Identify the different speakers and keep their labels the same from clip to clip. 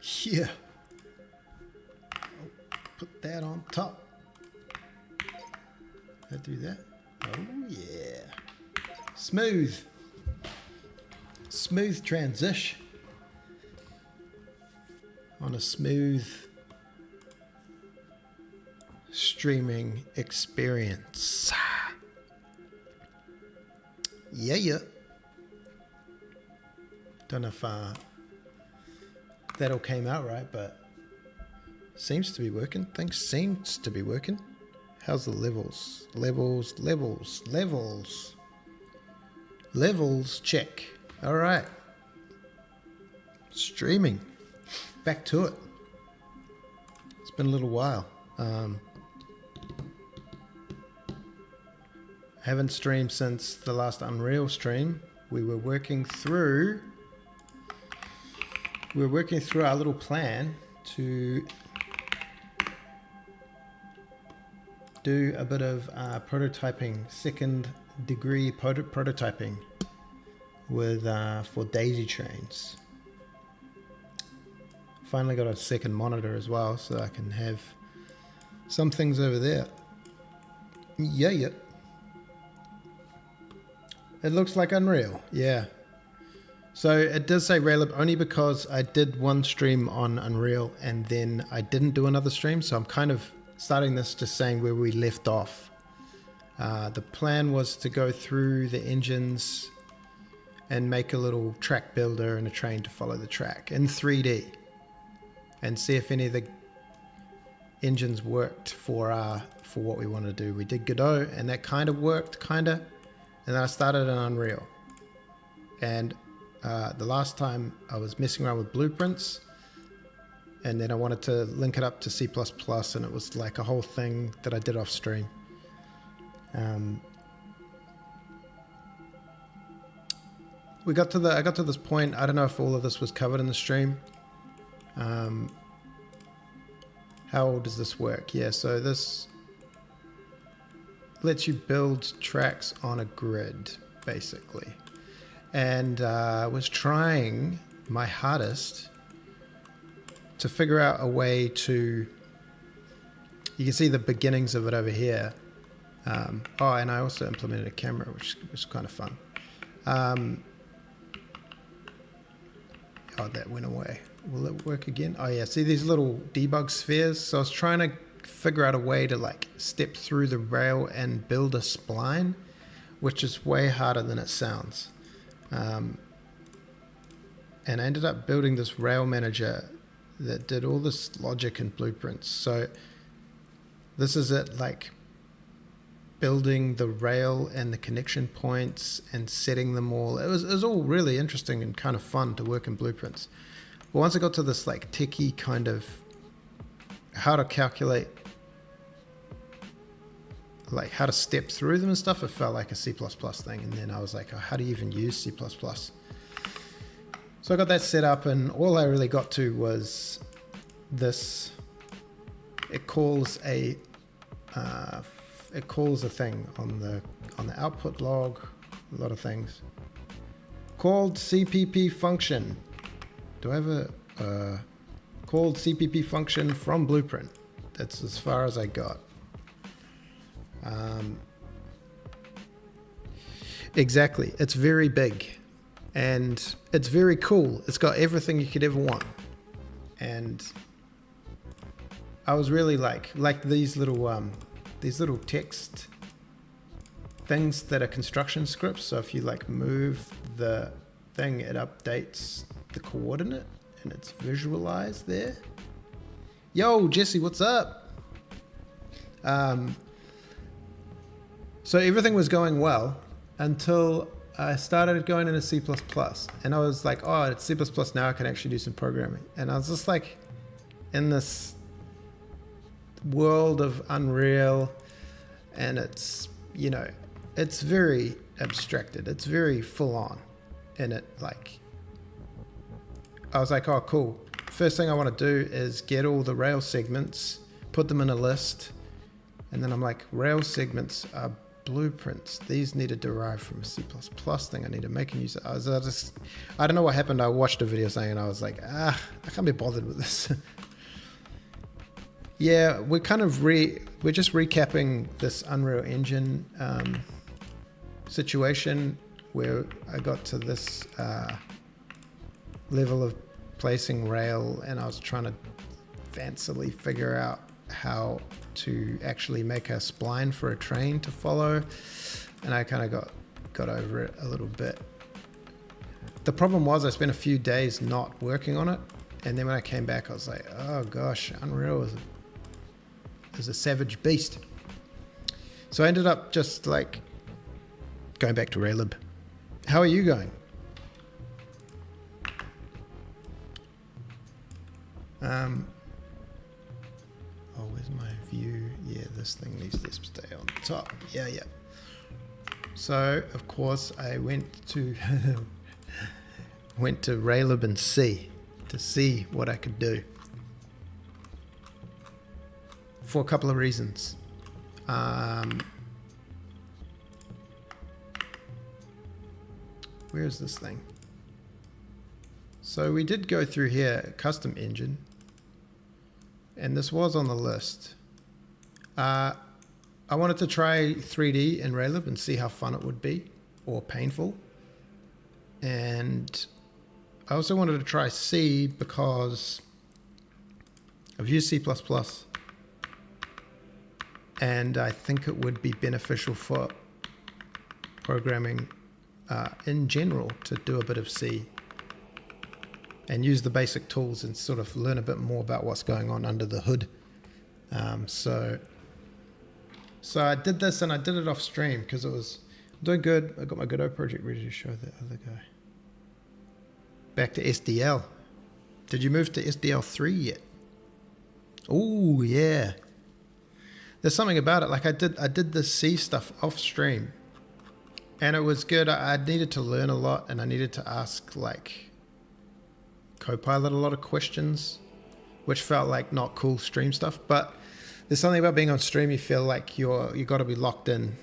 Speaker 1: Yeah. Put that on top. I do that. Oh yeah. Smooth. Smooth transition. On a smooth streaming experience. Yeah. Don't know if that all came out right, but seems to be working. Things seems to be working. How's the levels? Levels, check. All right. Streaming. Back to it. It's been a little while. I haven't streamed since the last Unreal stream. We were working through our little plan to do a bit of prototyping, second degree prototyping with for daisy trains. Finally got a second monitor as well, so I can have some things over there. Yeah. It looks like Unreal, yeah. So it does say raylib only because I did one stream on Unreal and then I didn't do another stream, so I'm kind of starting this just saying where we left off. The plan was to go through the engines and make a little track builder and a train to follow the track in 3D and see if any of the engines worked for what we wanted to do. We did Godot and that kind of worked, and then I started in Unreal. And the last time I was messing around with blueprints, and then I wanted to link it up to C++, and it was like a whole thing that I did off stream. I got to this point. I don't know if all of this was covered in the stream. How does this work? Yeah, so this lets you build tracks on a grid, basically. And I was trying my hardest to figure out a way to, you can see the beginnings of it over here. And I also implemented a camera, which was kind of fun. That went away. Will it work again? Oh yeah, see these little debug spheres? So I was trying to figure out a way to like step through the rail and build a spline, which is way harder than it sounds. And I ended up building this rail manager that did all this logic and blueprints. So this is it, like building the rail and the connection points and setting them all. It was all really interesting and kind of fun to work in blueprints. But once I got to this like techie kind of how to calculate, like how to step through them and stuff, it felt like a C++ thing. And then I was like, oh, how do you even use C++? So I got that set up, and all I really got to was this. It calls a thing on the output log, a lot of things, called CPP function. Do I have a called CPP function from Blueprint? That's as far as I got. Exactly, it's very big and it's very cool. It's got everything you could ever want, and I was really like these little text things that are construction scripts. So if you like move the thing, it updates the coordinate and it's visualized there. Yo, Jesse, what's up? So everything was going well until I started going into C++, and I was like, oh, it's C++, now I can actually do some programming. And I was just like in this world of Unreal, and it's, you know, it's very abstracted, it's very full on, and it like, I was like, oh cool, first thing I want to do is get all the rail segments, put them in a list, and then I'm like, rail segments are blueprints. These need to derive from a C++ thing. I need to make a user. I don't know what happened. I watched a video saying and I was like, I can't be bothered with this. Yeah, we're kind of we're just recapping this Unreal Engine situation where I got to this level of placing rail and I was trying to fancily figure out how to actually make a spline for a train to follow, and I kind of got over it a little bit. The problem was I spent a few days not working on it, and then when I came back I was like, oh gosh, Unreal is a savage beast. So I ended up just like going back to raylib. How are you going? Oh, where's my view? Yeah, this thing needs to stay on top. Yeah. So, of course, I went to raylib and C to see what I could do for a couple of reasons. Where is this thing? So we did go through here, custom engine, and this was on the list. I wanted to try 3D in raylib and see how fun it would be, or painful. And I also wanted to try C because I've used C++, and I think it would be beneficial for programming in general to do a bit of C and use the basic tools and sort of learn a bit more about what's going on under the hood. So I did this, and I did it off stream because it was doing good. I got my Godot project ready to show the other guy. Back to SDL. Did you move to SDL 3 yet? Oh yeah. There's something about it. Like I did the C stuff off stream, and it was good. I needed to learn a lot, and I needed to ask like Copilot a lot of questions, which felt like not cool stream stuff. But there's something about being on stream. You feel like you got to be locked in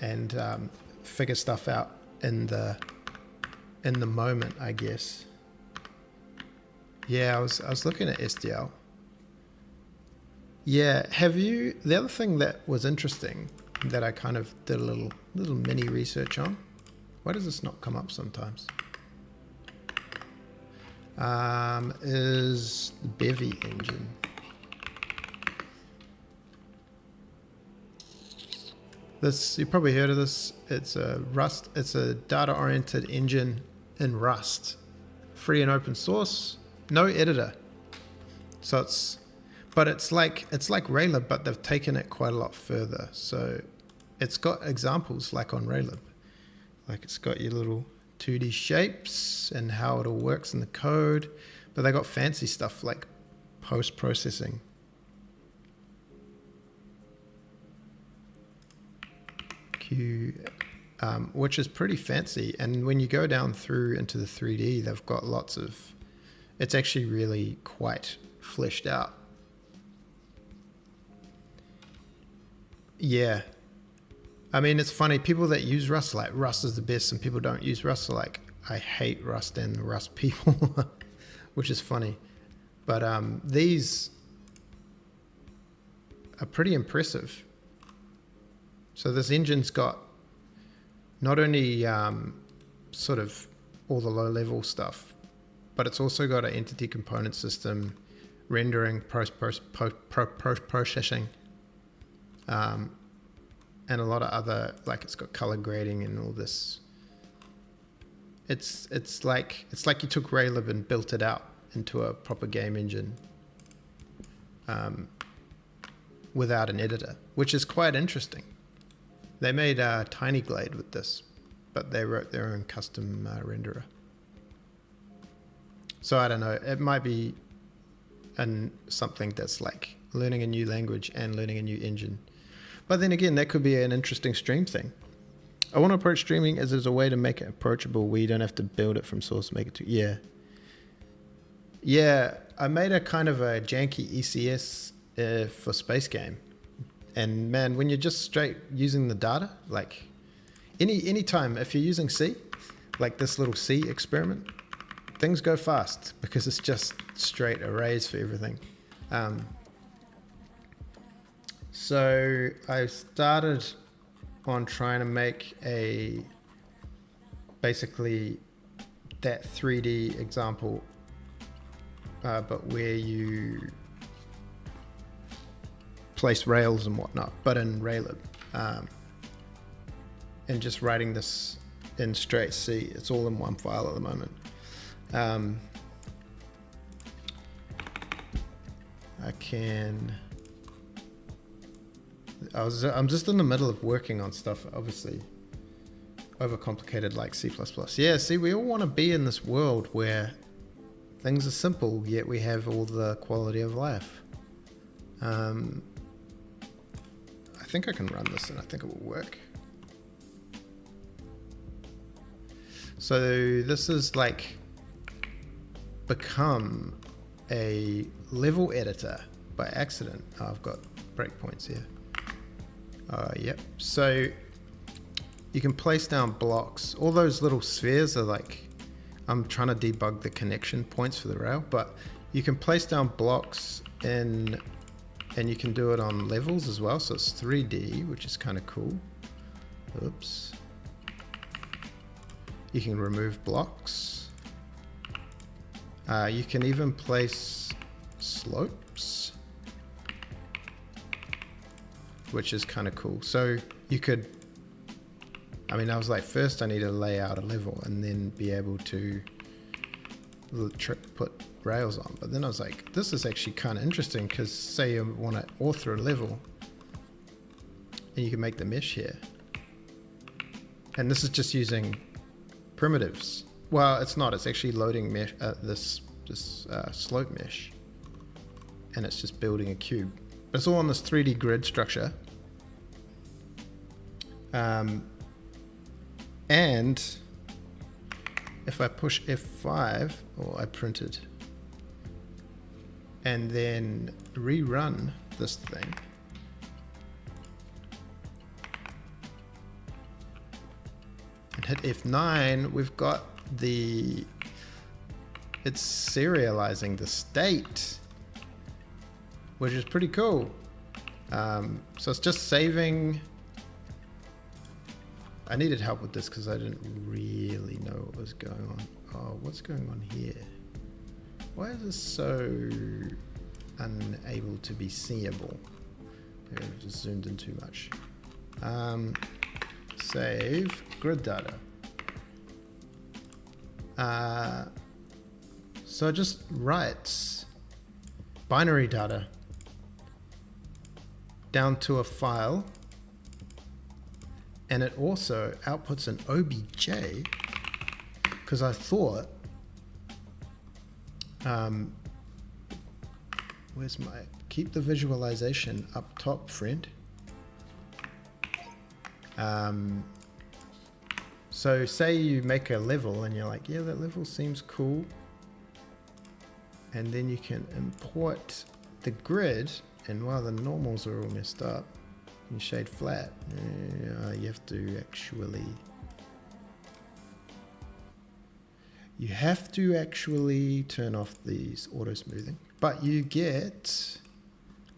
Speaker 1: and figure stuff out in the moment, I guess. Yeah, I was looking at SDL. Yeah, the other thing that was interesting that I kind of did a little mini research on. Why does this not come up sometimes? Is the Bevy engine. This, you probably heard of this. It's a data-oriented engine in Rust. Free and open source, no editor. So it's like raylib, but they've taken it quite a lot further. So it's got examples like on raylib. Like it's got your little 2D shapes and how it all works in the code, but they got fancy stuff like post-processing. Which is pretty fancy. And when you go down through into the 3D, they've got lots of, it's actually really quite fleshed out. Yeah. I mean, it's funny, people that use Rust are like, Rust is the best, and people don't use Rust are like, I hate Rust and the Rust people, which is funny. But these are pretty impressive. So this engine's got not only sort of all the low-level stuff, but it's also got an entity component system, rendering, processing, and a lot of other, like it's got color grading and all this. It's like you took raylib and built it out into a proper game engine without an editor, which is quite interesting. They made a Tiny Glade with this, but they wrote their own custom renderer. So I don't know, it might be something that's like learning a new language and learning a new engine. But then again, that could be an interesting stream thing. I want to approach streaming as a way to make it approachable where you don't have to build it from source, make it to, yeah. Yeah, I made a kind of a janky ECS for Space Game And man, when you're just straight using the data, like any time, if you're using C, like this little C experiment, things go fast because it's just straight arrays for everything. So I started on trying to make basically that 3D example, but where you place rails and whatnot, but in raylib, and just writing this in straight C. It's all in one file at the moment. I'm just in the middle of working on stuff, obviously overcomplicated like C++. Yeah, see, we all want to be in this world where things are simple, yet we have all the quality of life. I think I can run this and I think it will work. So this is like become a level editor by accident. Oh, I've got breakpoints here. Yep. So you can place down blocks. All those little spheres are like, I'm trying to debug the connection points for the rail, but you can place down blocks and you can do it on levels as well. So it's 3D, which is kind of cool. Oops. You can remove blocks. You can even place slopes, which is kind of cool. So you could, I mean, I was like, first I need to lay out a level and then be able to put rails on. But then I was like, this is actually kind of interesting because say you want to author a level and you can make the mesh here. And this is just using primitives. Well, it's not, it's actually loading mesh, this slope mesh, and it's just building a cube. But it's all on this 3D grid structure. And if I push F5, or I printed, and then rerun this thing, and hit F9, we've got it's serializing the state, which is pretty cool. So it's just saving. I needed help with this because I didn't really know what was going on. Oh, what's going on here? Why is this so unable to be seeable? Maybe I've just zoomed in too much. Save grid data. So it just writes binary data down to a file, and it also outputs an OBJ, because I thought, where's my, keep the visualization up top, friend. So say you make a level and you're like, yeah, that level seems cool. And then you can import the grid, and while the normals are all messed up, you shade flat. You have to actually turn off these auto smoothing, but you get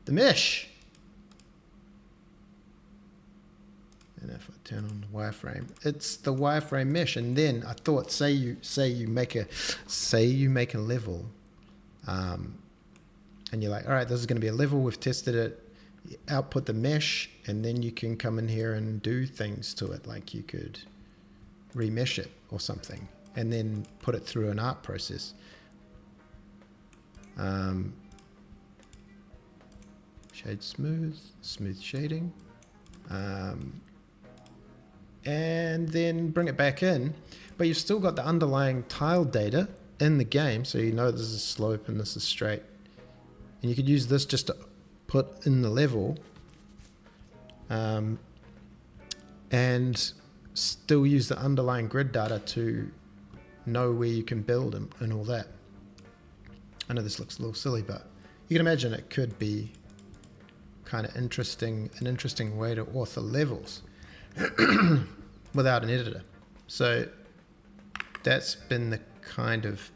Speaker 1: the mesh. And if I turn on the wireframe, it's the wireframe mesh. And then I thought, say you make a level, and you're like, all right, this is going to be a level. We've tested it. You output the mesh, and then you can come in here and do things to it. Like you could remesh it or something, and then put it through an art process. Shade smooth shading. And then bring it back in, but you've still got the underlying tile data in the game, so you know this is slope and this is straight, and you could use this just to put in the level, and still use the underlying grid data to know where you can build and all that. I know this looks a little silly, but you can imagine it could be kind of an interesting way to author levels without an editor. So that's been the kind of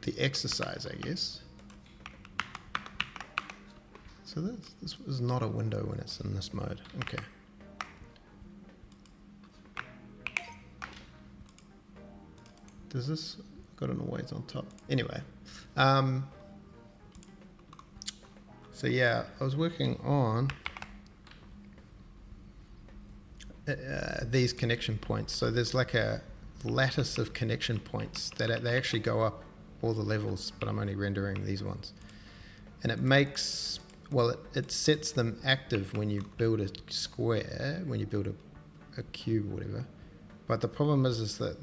Speaker 1: the exercise, I guess. So this is not a window when it's in this mode. Okay. Does this got an always on top? Anyway, so yeah, I was working on these connection points. So there's like a lattice of connection points that they actually go up all the levels, but I'm only rendering these ones. And it makes, well, it sets them active when you build a square, when you build a cube or whatever. But the problem is that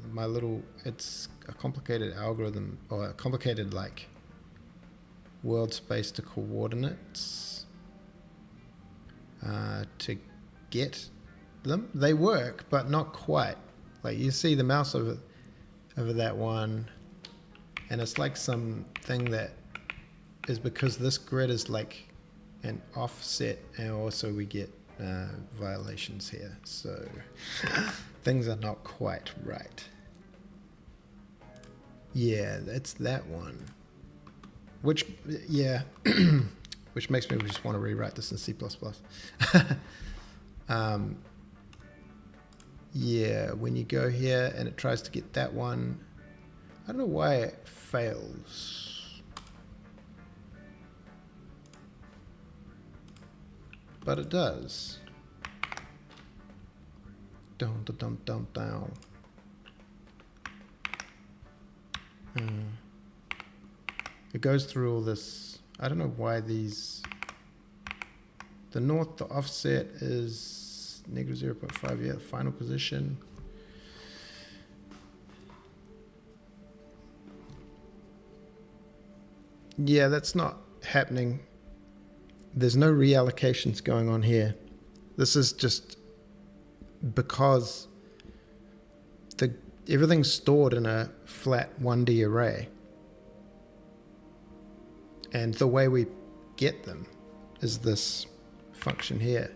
Speaker 1: it's a complicated algorithm, or a complicated like world space to coordinates to get them. They work, but not quite. Like you see the mouse over that one, and it's like something that is because this grid is like an offset, and also we get violations here. So things are not quite right. Yeah, that's that one. Which, yeah, which makes me just want to rewrite this in C++. Yeah, when you go here and it tries to get that one, I don't know why it fails. But it does. Down. It goes through all this. I don't know why these. The north, the offset is -0.5. Yeah, the final position. Yeah, that's not happening. There's no reallocations going on here. This is just because everything's stored in a flat 1D array. And the way we get them is this function here,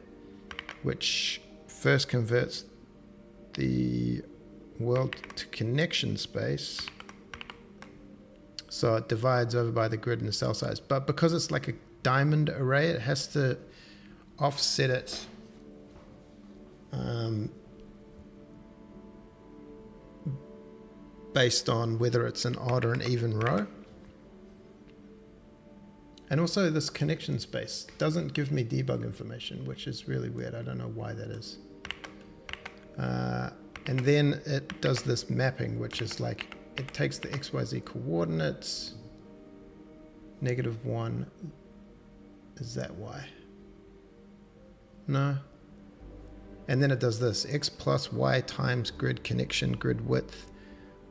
Speaker 1: which first converts the world to connection space. So it divides over by the grid and the cell size. But because it's like a diamond array, it has to offset it based on whether it's an odd or an even row. And also this connection space doesn't give me debug information, which is really weird. I don't know why that is. And then it does this mapping, which is like, it takes the XYZ coordinates, -1. Is that Y? No. And then it does this, X plus Y times grid connection, grid width,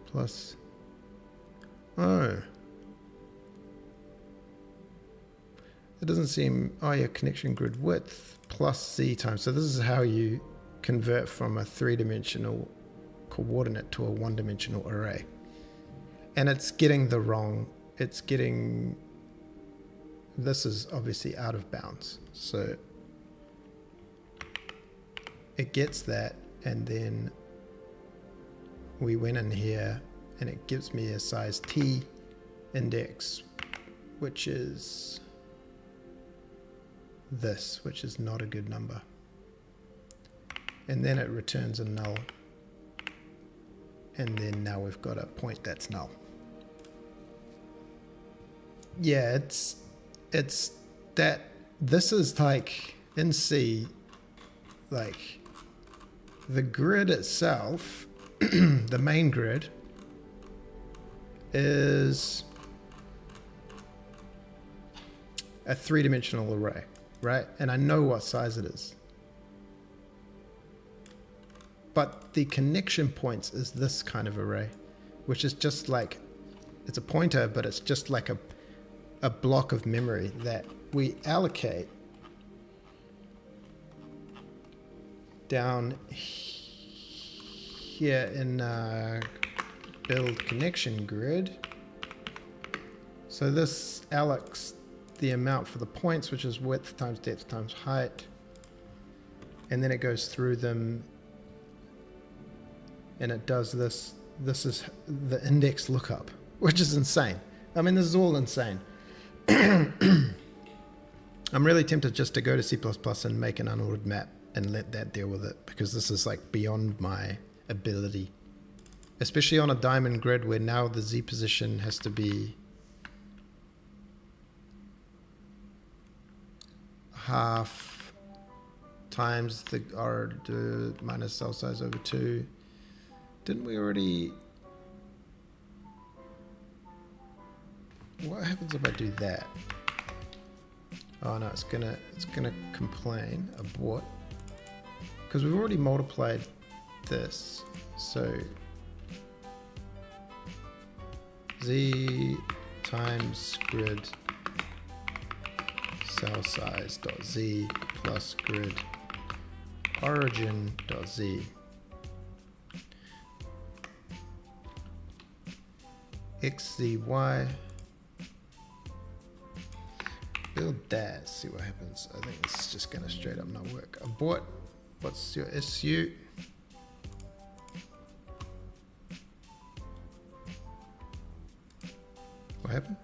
Speaker 1: plus, oh. It doesn't seem, oh yeah, connection grid width plus Z times. So this is how you convert from a 3-dimensional coordinate to a 1-dimensional array. And it's getting the wrong, this is obviously out of bounds. So it gets that, and then we went in here and it gives me a size T index, which is this, which is not a good number. And then it returns a null. And then now we've got a point that's null. Yeah, it's that, this is like in C, like the grid itself, the main grid is a 3-dimensional array, right? And I know what size it is. But the connection points is this kind of array, which is just like, it's a pointer, but it's just like a block of memory that we allocate down here in build connection grid. So this allocs the amount for the points, which is width times depth times height. And then it goes through them and it does this. This is the index lookup, which is insane. I mean, this is all insane. I'm really tempted just to go to C++ and make an unordered map and let that deal with it, because this is like beyond my ability. Especially on a diamond grid where now the Z position has to be half times the R minus cell size over 2. Didn't we already... What happens if I do that? Oh no, it's gonna complain, abort, because we've already multiplied this. So Z times grid cell size dot Z plus grid origin dot Z X, Z, Y. Build that, see what happens. I think it's just gonna straight up not work. Abort. What's your SU? What happened?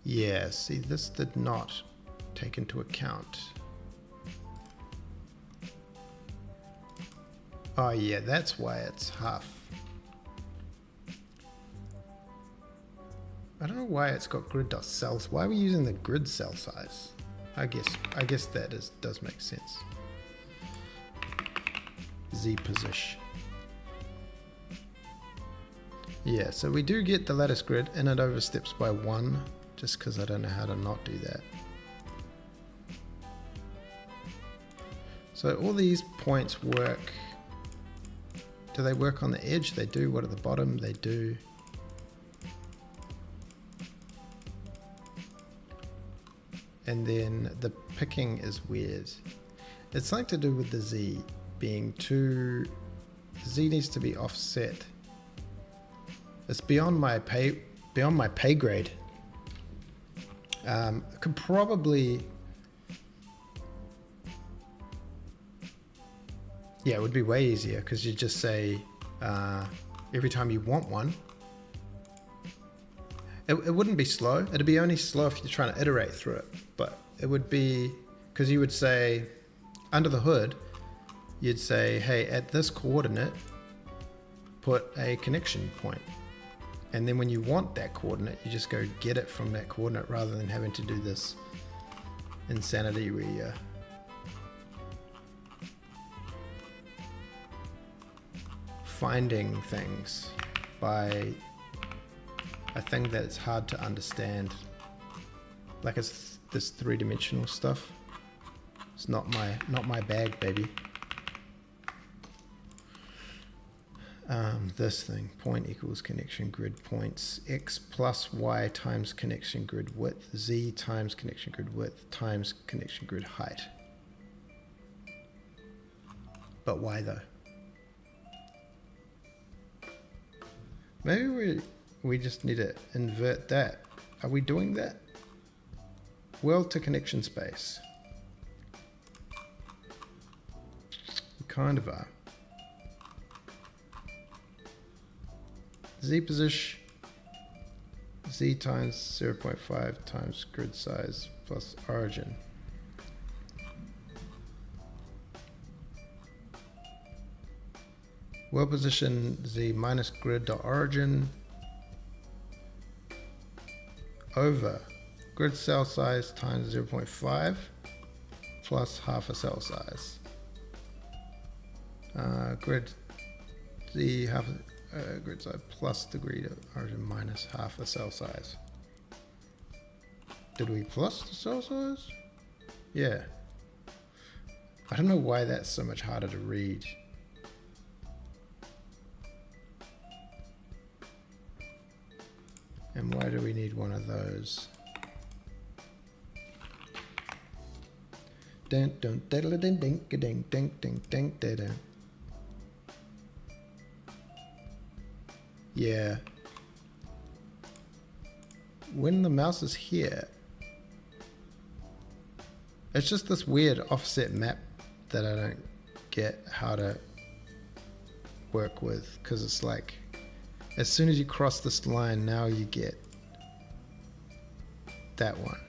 Speaker 1: Yeah, see, this did not take into account. Oh yeah, that's why it's half. I don't know why it's got grid.cells. Why are we using the grid cell size? I guess that does make sense. Z position. Yeah, so we do get the lattice grid and it oversteps by 1, just because I don't know how to not do that. So all these points work. Do they work on the edge? They do. What at the bottom? They do. And then the picking is weird. It's something to do with the Z being too... Z needs to be offset. It's beyond my pay grade. I could probably... Yeah, it would be way easier because you just say every time you want one. It wouldn't be slow. It'd be only slow if you're trying to iterate through it. But it would be, because you would say, under the hood, you'd say, hey, at this coordinate, put a connection point. And then when you want that coordinate, you just go get it from that coordinate rather than having to do this insanity where you finding things by a thing that it's hard to understand. Like it's this three-dimensional stuff. It's not my bag, baby. This thing, point equals connection grid points, x plus y times connection grid width, z times connection grid width times connection grid height. But why though? Maybe we just need to invert that. Are we doing that? World to connection space. We kind of are. Z position, Z times 0.5 times grid size plus origin. World position Z minus grid dot origin over grid cell size times 0.5 plus half a cell size. Grid Z half grid size plus the grid of origin minus half the cell size. Did we plus the cell size? Yeah. I don't know why that's so much harder to read. And why do we need one of those? Dun dun diddle ding ding ding ding ding ding ding. Yeah. When the mouse is here, it's just this weird offset map that I don't get how to work with, because it's like as soon as you cross this line, now you get that one,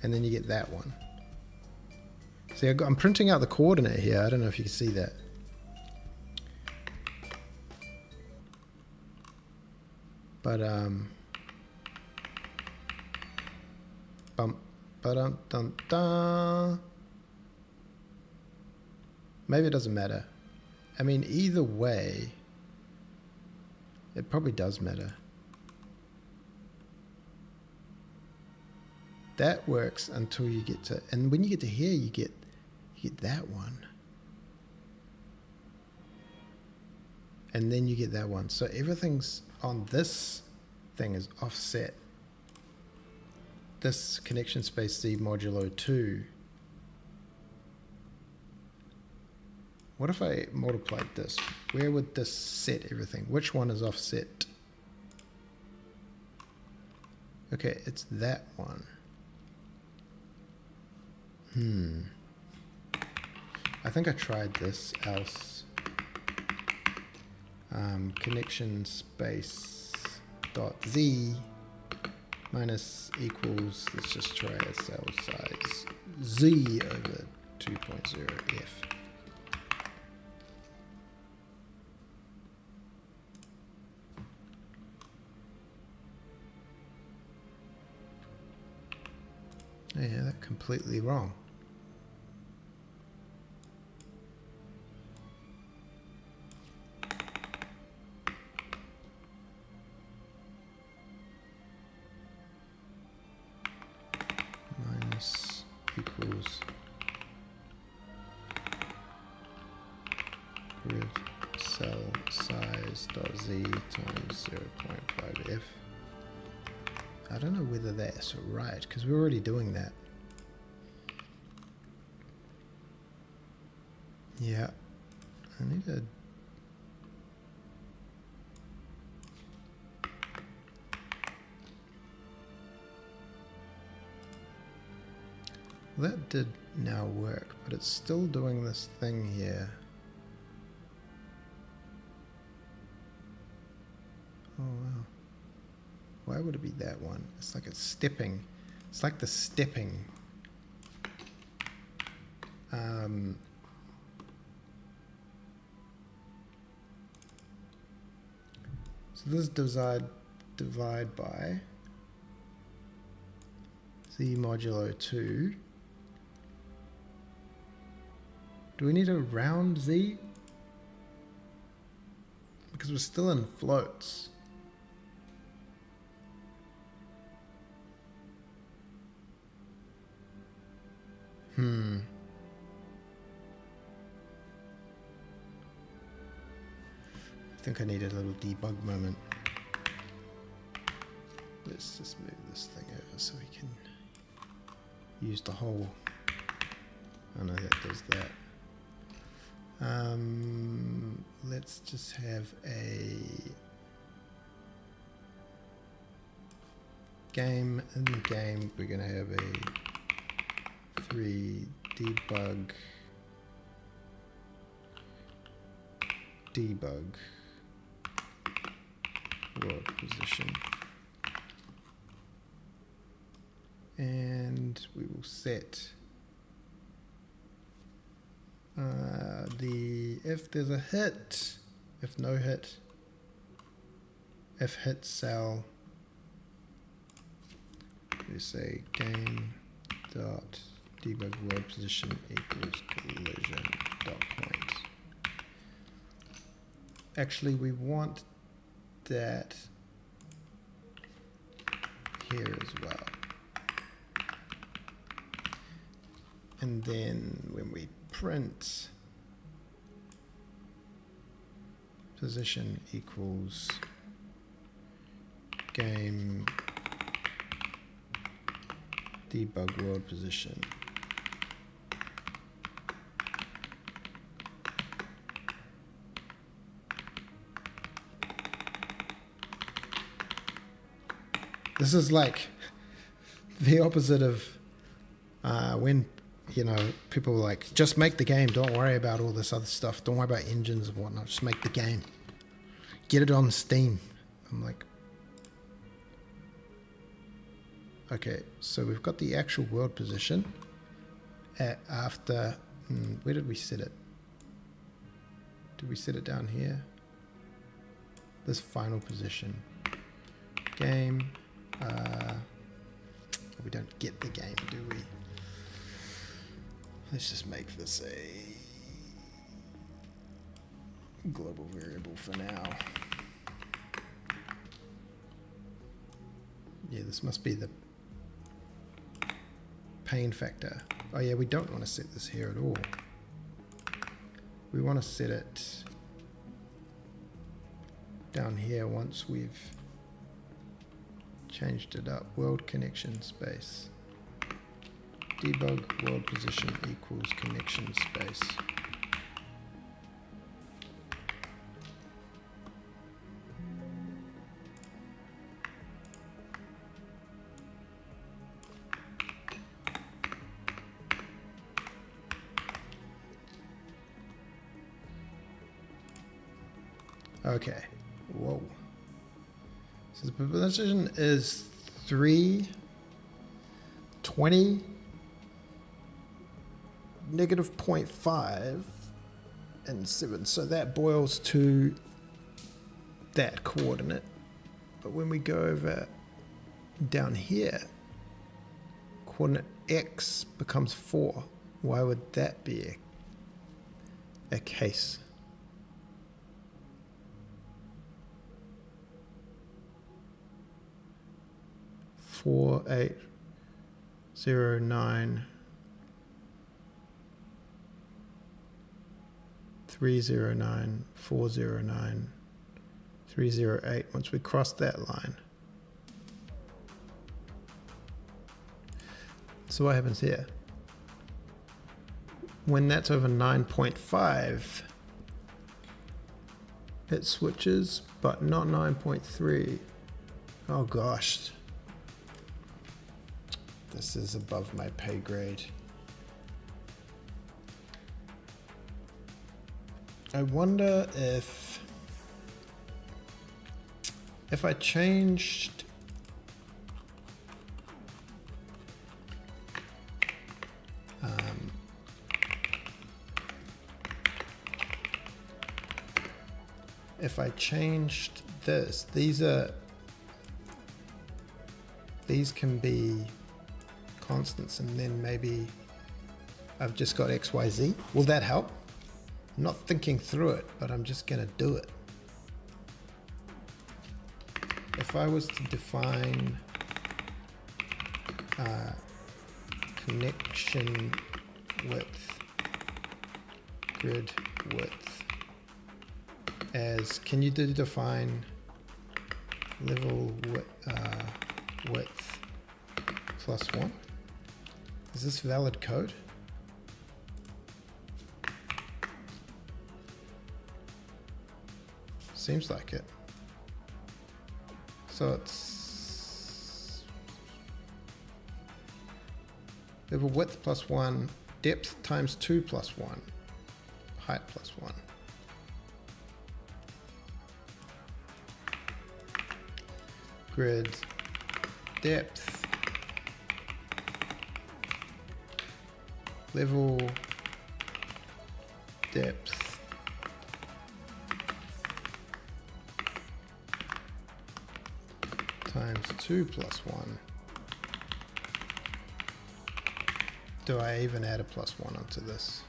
Speaker 1: and then you get that one. See, I'm printing out the coordinate here. I don't know if you can see that. But bump, ba-dum, dum, da. Maybe it doesn't matter. I mean, either way, it probably does matter. That works until you get to, and when you get to here, you get that one. And then you get that one. So everything's on this thing is offset. This connection space Z modulo 2. What if I multiplied this? Where would this set everything? Which one is offset? Okay, it's that one. I think I tried this else. Connection space dot Z minus equals, let's just try a cell size Z over 2.0 F. Yeah, that's completely wrong. Minus equals grid cell size dot Z times 0.5 F. I don't know whether that's right, because we're already doing that. Yeah, I need to... Well, that did now work, but it's still doing this thing here. Oh, wow. Why would it be that one? It's like it's stepping. It's like the stepping. So this divide by Z modulo 2. Do we need a round Z? Because we're still in floats. I think I need a little debug moment. Let's just move this thing over so we can use the whole... Oh no, that does that. Let's just have a game. In the game, we're going to have a 3 debug world position, and we will set if there's a hit, if no hit, if hit cell, we say game dot debug world position equals collision dot point. Actually, we want that here as well. And then when we print position equals game debug world position, This is like the opposite of when, you know, people were like, just make the game. Don't worry about all this other stuff. Don't worry about engines and whatnot. Just make the game. Get it on Steam. I'm like, okay, so we've got the actual world position after, where did we set it? Did we set it down here? This final position. Game. We don't get the game, do we? Let's just make this a global variable for now. Yeah, this must be the pain factor. Oh yeah, we don't want to set this here at all. We want to set it down here once we've changed it up. World connection space. Debug world position equals connection space. Okay. Whoa. So the position is 320 negative 0.5 and 7. So that boils to that coordinate. But when we go over down here, coordinate x becomes 4. Why would that be a case? Four, 8, 0, 9, 309, 409, 308. Once we cross that line. So what happens here? When that's over 9.5, it switches, but not 9.3. Oh gosh. This is above my pay grade. I wonder if I changed this, these can be constants, and then maybe I've just got XYZ. Will that help? I'm not thinking through it, but I'm just gonna do it. If I was to define connection width, grid width as, can you define level width plus 1? Is this valid code? Seems like it. So it's level width plus 1, depth times 2 plus 1, height plus 1. Grid depth level depth times 2 plus 1. Do I even add a plus 1 onto this?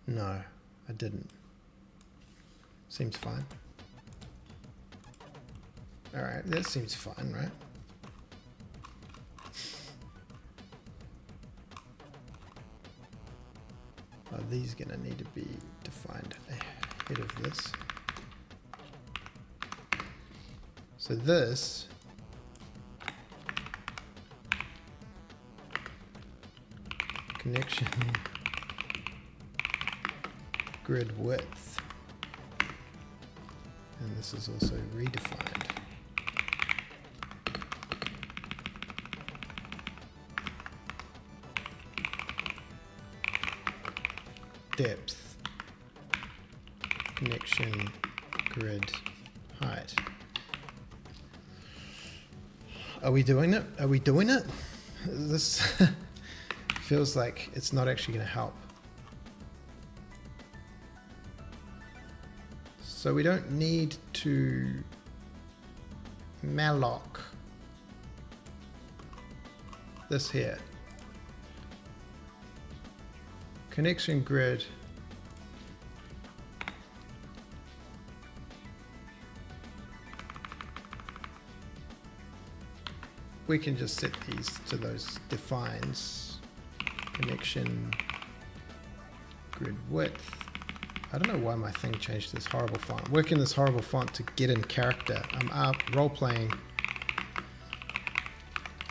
Speaker 1: No, I didn't. Seems fine. Alright, that seems fine, right? Are these gonna need to be defined ahead of this? So this connection grid width and this is also redefined. Depth, connection, grid, height. Are we doing it? Are we doing it? This feels like it's not actually going to help. So we don't need to malloc this here. Connection grid. We can just set these to those defines. Connection grid width. I don't know why my thing changed to this horrible font. Working this horrible font to get in character. I'm out role-playing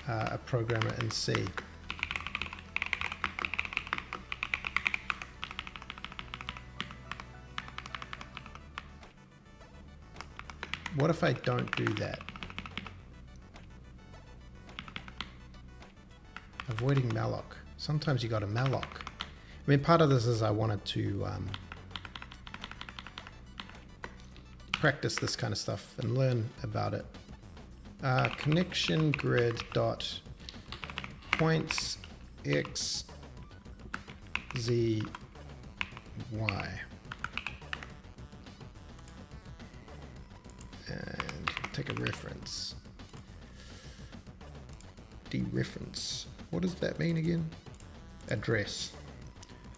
Speaker 1: a programmer in C. What if I don't do that? Avoiding malloc. Sometimes you got to malloc. I mean, part of this is I wanted to practice this kind of stuff and learn about it. Connection grid dot points x, z, y. And take a reference. Dereference. What does that mean again? Address.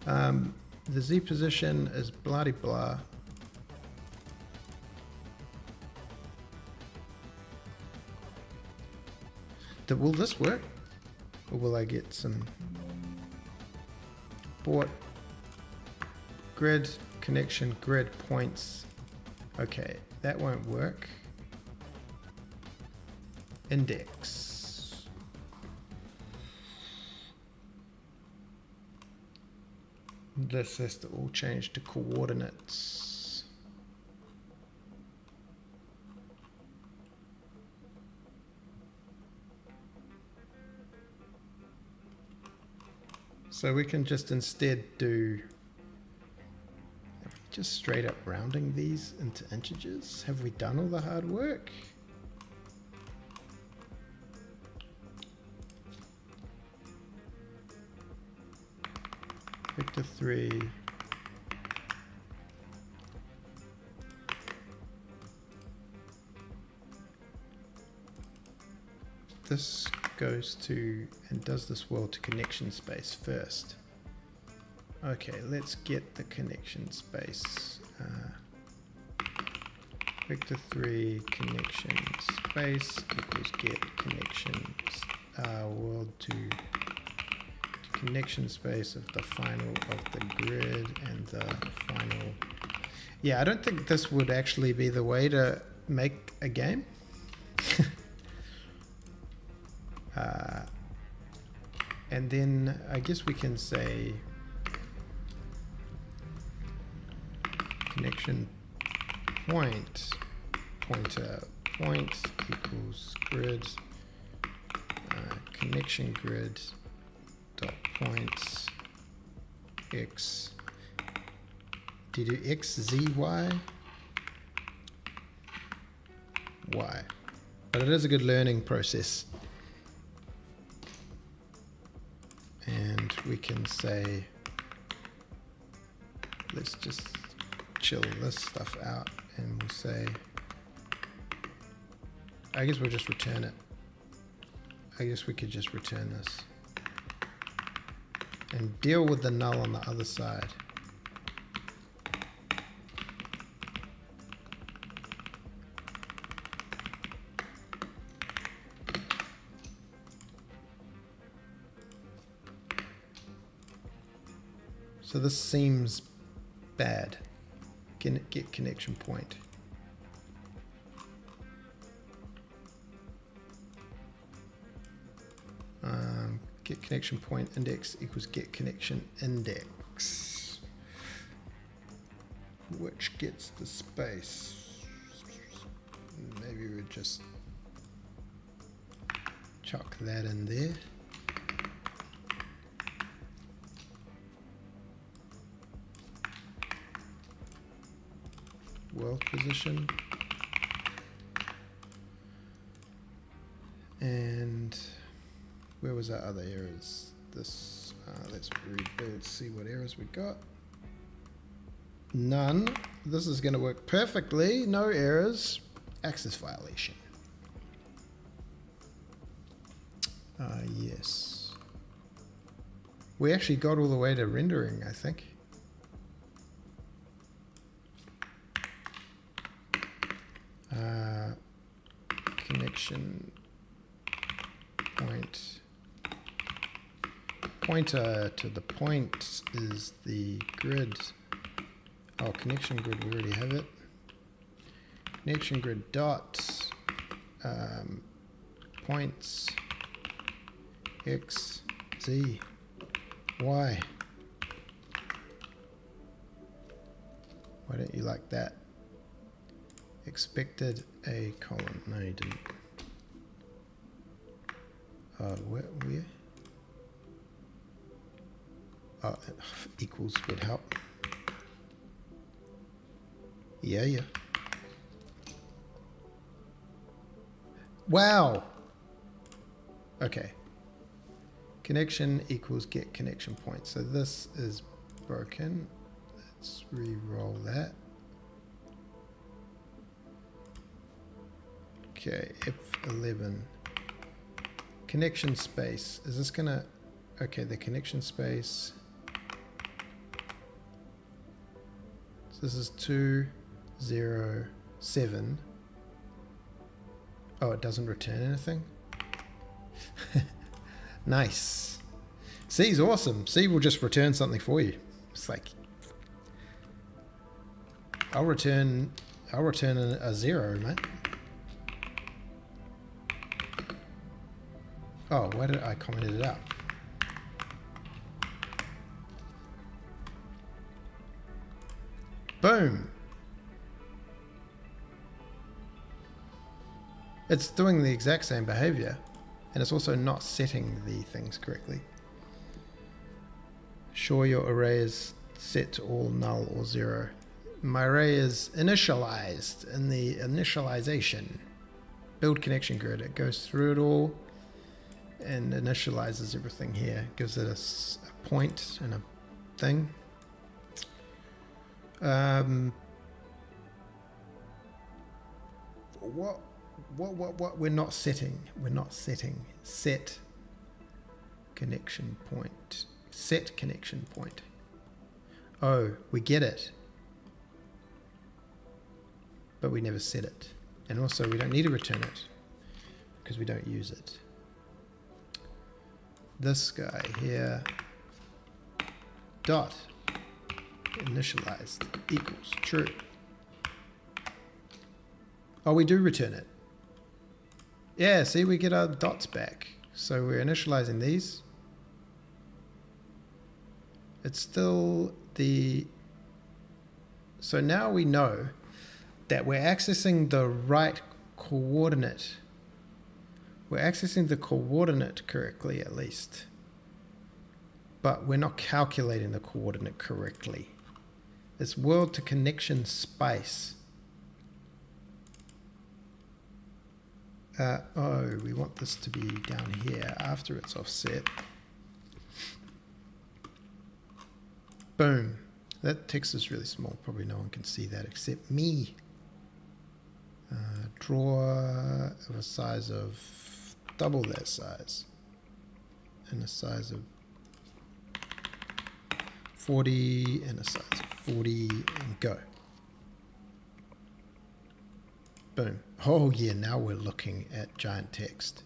Speaker 1: The z position is blah de blah. Will this work? Or will I get some port grid connection grid points? Okay, that won't work. Index. This has to all change to coordinates. So we can just instead do just straight up rounding these into integers. Have we done all the hard work? Vector 3. This goes to and does this well to connection space first. Okay, let's get the connection space. Vector 3 connection space equals get connection world to connection space of the final of the grid and the final. Yeah, I don't think this would actually be the way to make a game. And then I guess we can say connection point pointer point equals grid connection grid dot points x. Do you do x, z, y? Y. But it is a good learning process. And we can say, let's just chill this stuff out, and we'll say, I guess we'll just return it. I guess we could just return this and deal with the null on the other side. So this seems bad. Can it get connection point? Get connection point index equals get connection index, which gets the space. maybe we just chuck that in there. World position. And where was our other errors? This, let's rebuild, see what errors we got. None. This is going to work perfectly. No errors. Access violation. Yes. We actually got all the way to rendering, I think. Connection point. Pointer to the point is the grid. Oh, connection grid, we already have it. Connection grid dot points x, z, y. Why don't you like that? Expected a colon. No, you didn't. Where? Oh, equals would help. Yeah. Wow. Okay. Connection equals get connection point. So this is broken. Let's re-roll that. Okay, F11. Connection space. Is this gonna... Okay, the connection space. So this is 207. Oh, it doesn't return anything? Nice. C's awesome. C will just return something for you. It's like... I'll return a 0, mate. Oh, why did I comment it out? Boom. It's doing the exact same behavior, and it's also not setting the things correctly. Sure your array is set to all null or 0. My array is initialized in the initialization. Build connection grid. It goes through it all and initializes everything here. Gives it a point and a thing. What we're not setting. We're not setting. Set connection point. Set connection point. Oh, we get it. But we never set it. And also we don't need to return it because we don't use it. This guy here, dot initialized equals true. Oh, we do return it. Yeah, see, we get our dots back. So we're initializing these. It's still the... So now we know that we're accessing the right coordinate. We're accessing the coordinate correctly, at least. But we're not calculating the coordinate correctly. It's world to connection space. Oh, we want this to be down here after it's offset. Boom. That text is really small. Probably no one can see that except me. Draw of a size of double that size. And a size of 40 and a size of 40 and go. Boom. Oh yeah, now we're looking at giant text.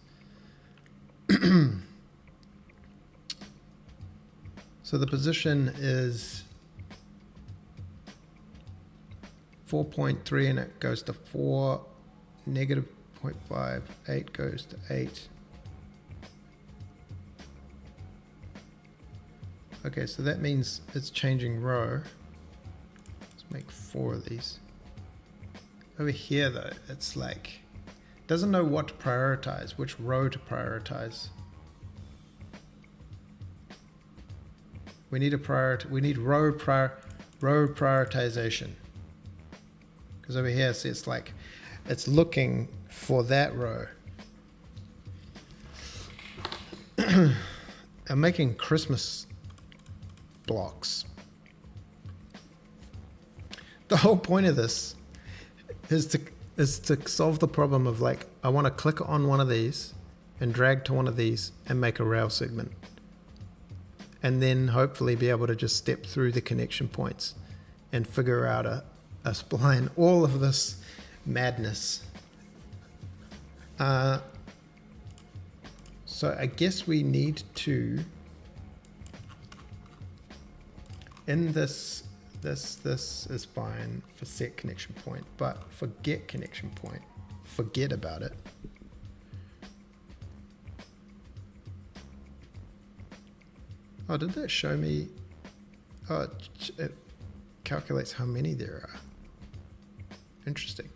Speaker 1: So the position is 4.3 and it goes to 4, negative 0.5, 8 goes to 8. Okay, so that means it's changing row. Let's make 4 of these. over here though, it's like, doesn't know what to prioritize, which row to prioritize. We need we need row prioritization. Because over here, see, it's like, it's looking for that row. I'm making Christmas blocks. The whole point of this is to solve the problem of like, I want to click on one of these and drag to one of these and make a rail segment. And then hopefully be able to just step through the connection points and figure out a spline. All of this madness. So I guess we need to, in this is fine for set connection point, but for get connection point, forget about it. Oh, did that show me? Oh, it calculates how many there are. Interesting.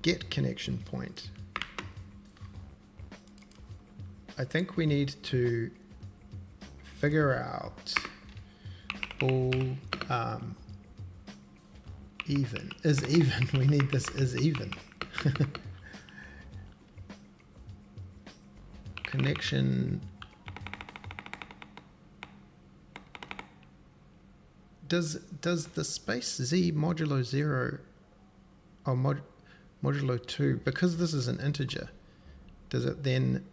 Speaker 1: Get connection point. I think we need to figure out bool even. Is even. We need this is even. Connection. Does the space z modulo 0 or modulo 2, because this is an integer, does it then,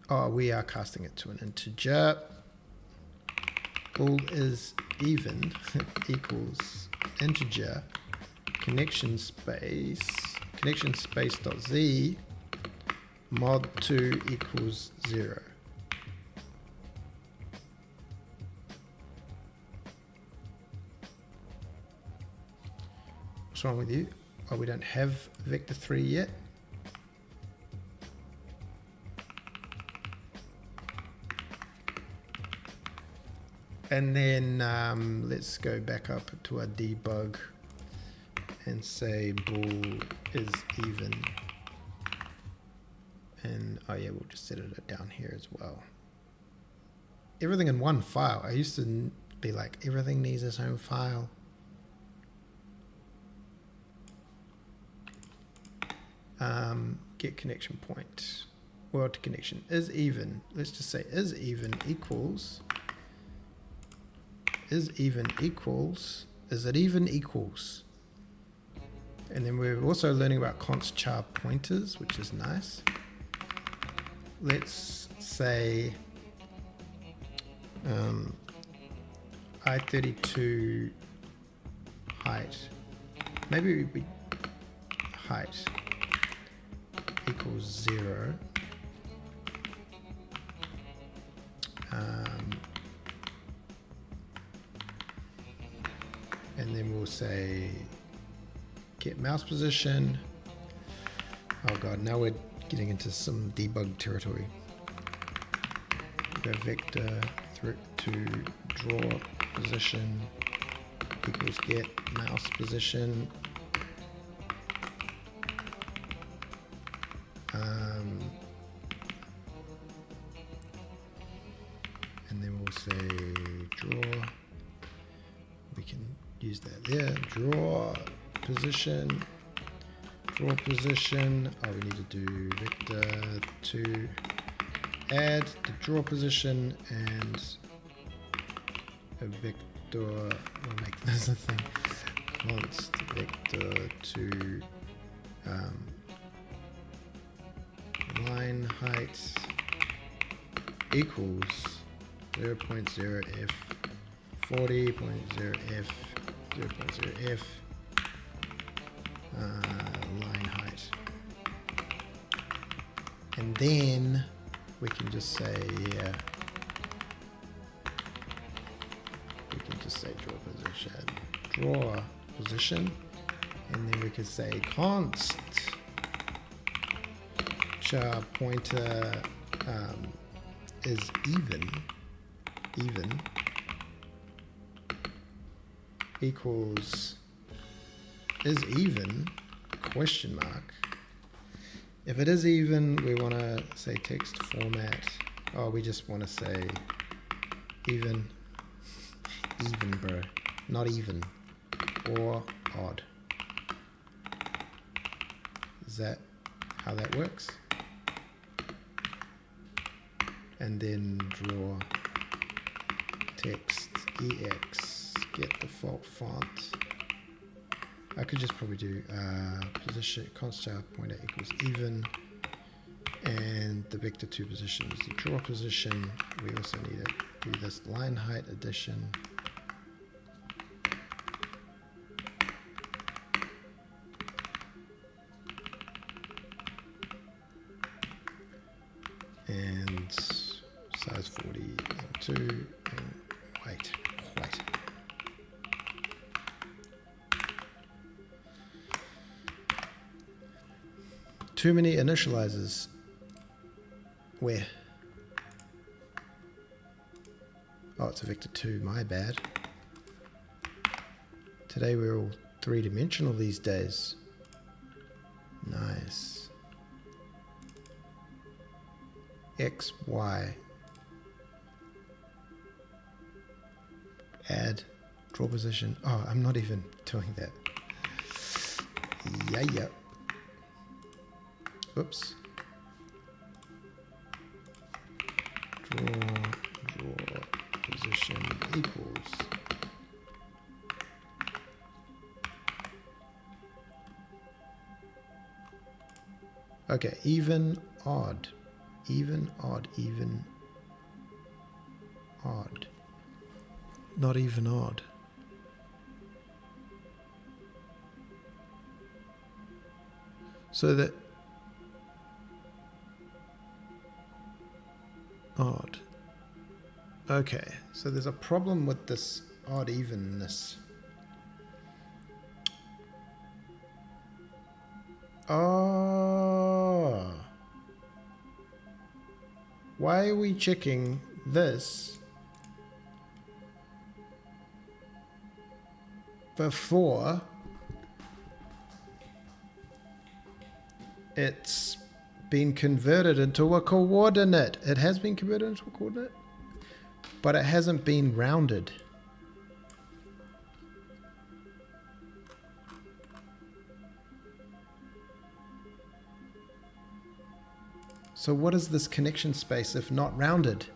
Speaker 1: oh, we are casting it to an integer. Bool is even equals integer connection space dot z mod 2 equals 0. What's wrong with you? Oh, we don't have vector 3 yet. And then let's go back up to our debug and say bool is even. And oh yeah, we'll just set it down here as well. Everything in one file. I used to be like, everything needs its own file. Get connection point. World to connection is even. Let's just say is even equals. Is it even equals? And then we're also learning about const char pointers, which is nice. Let's say I32 height. Maybe we height equals 0. And then we'll say get mouse position. Oh god, now we're getting into some debug territory. Go vector to draw position equals get mouse position. And then we'll say draw. We can use that there. Draw position. Oh, we need to do vector to add the draw position and a vector. We'll make this a thing. Const vector to line height equals 0.0f 40.0f 0.0f line height, and then we can just say draw position, and then we could say const char pointer is even equals is even, question mark. If it is even, we want to say text format. Oh, we just want to say even. Even, bro. Not even. Or odd. Is that how that works? And then draw text ex get default font. I could just probably do position const pointer equals even, and the vector 2 position is the draw position. We also need to do this line height addition. And size 40 and 2 and white. Too many initializers. Where? Oh, it's a vector 2, my bad. Today we're all three-dimensional these days. Nice. X, Y. Add, draw position. Oh, I'm not even doing that. Yeah. Oops. Draw position equals. Okay, even, odd. Even, odd, even, odd. Not even odd. So that odd. Okay, so there's a problem with this odd evenness. Oh. Why are we checking this before it's been converted into a coordinate? It has been converted into a coordinate, but it hasn't been rounded. So what is this connection space if not rounded?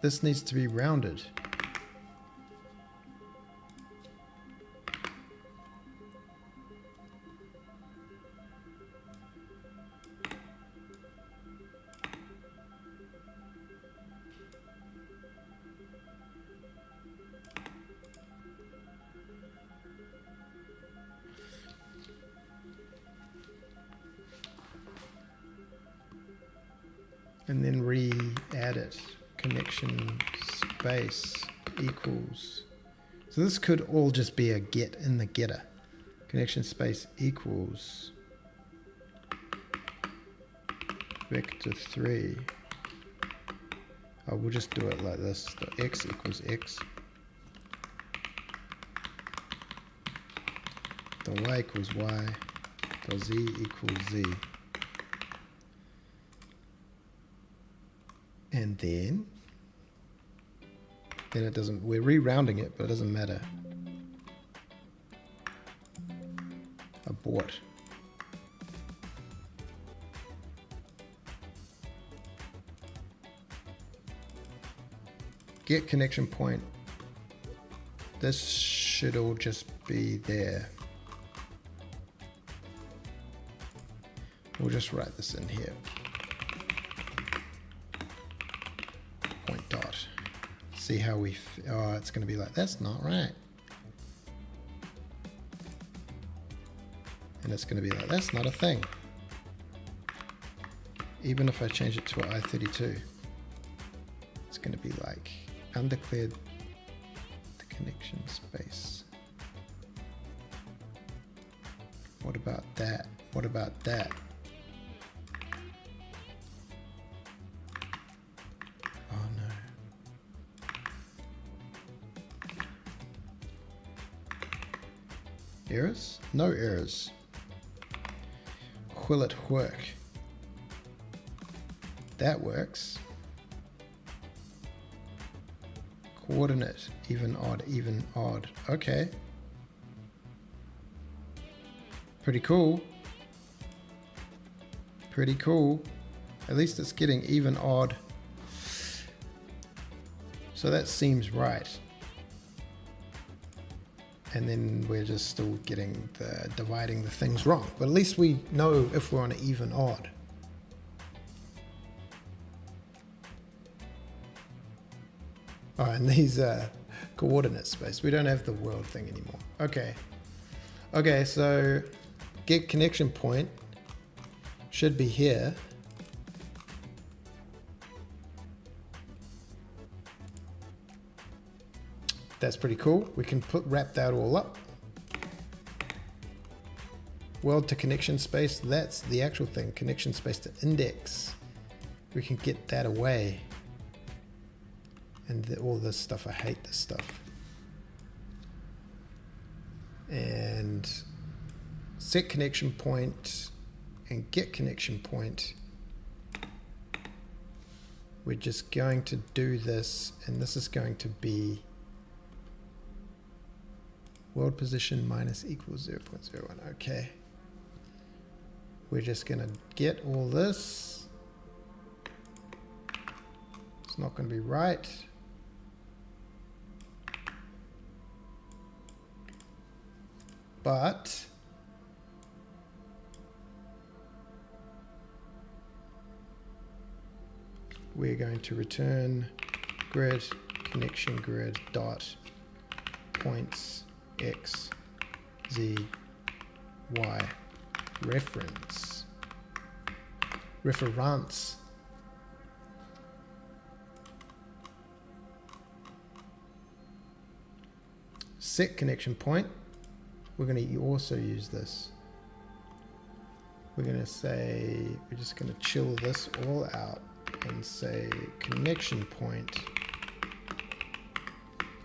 Speaker 1: This needs to be rounded. And then re-add it. Connection space equals. So this could all just be a get in the getter. Connection space equals vector 3. Oh, we'll just do it like this. The x equals x. The y equals y. The z equals z. And then it doesn't, we're re-rounding it, but it doesn't matter. Abort. Get connection point. This should all just be there. We'll just write this in here. Point dot. See how we, oh, it's going to be like, that's not right. And it's going to be like, that's not a thing. Even if I change it to an I32, it's going to be like, undeclared the connection space. What about that? What about that? Oh no. Errors? No errors. Will it work? That works. Coordinate, even odd, even odd. Okay. Pretty cool. Pretty cool. At least it's getting even odd. So that seems right. And then we're just still getting the dividing the things wrong. But at least we know if we're on an even odd. Oh, and these coordinate space. We don't have the world thing anymore. Okay. Okay, so get connection point should be here. That's pretty cool. We can wrap that all up. World to connection space. That's the actual thing. Connection space to index. We can get that away. And all this stuff. I hate this stuff. And set connection point and get connection point. We're just going to do this, and this is going to be world position minus equals 0.01. Okay. We're just going to get all this. It's not going to be right. But we're going to return grid connection grid dot points x, z, y reference. Set connection point. We're going to also use this. We're going to say, we're just going to chill this all out and say connection point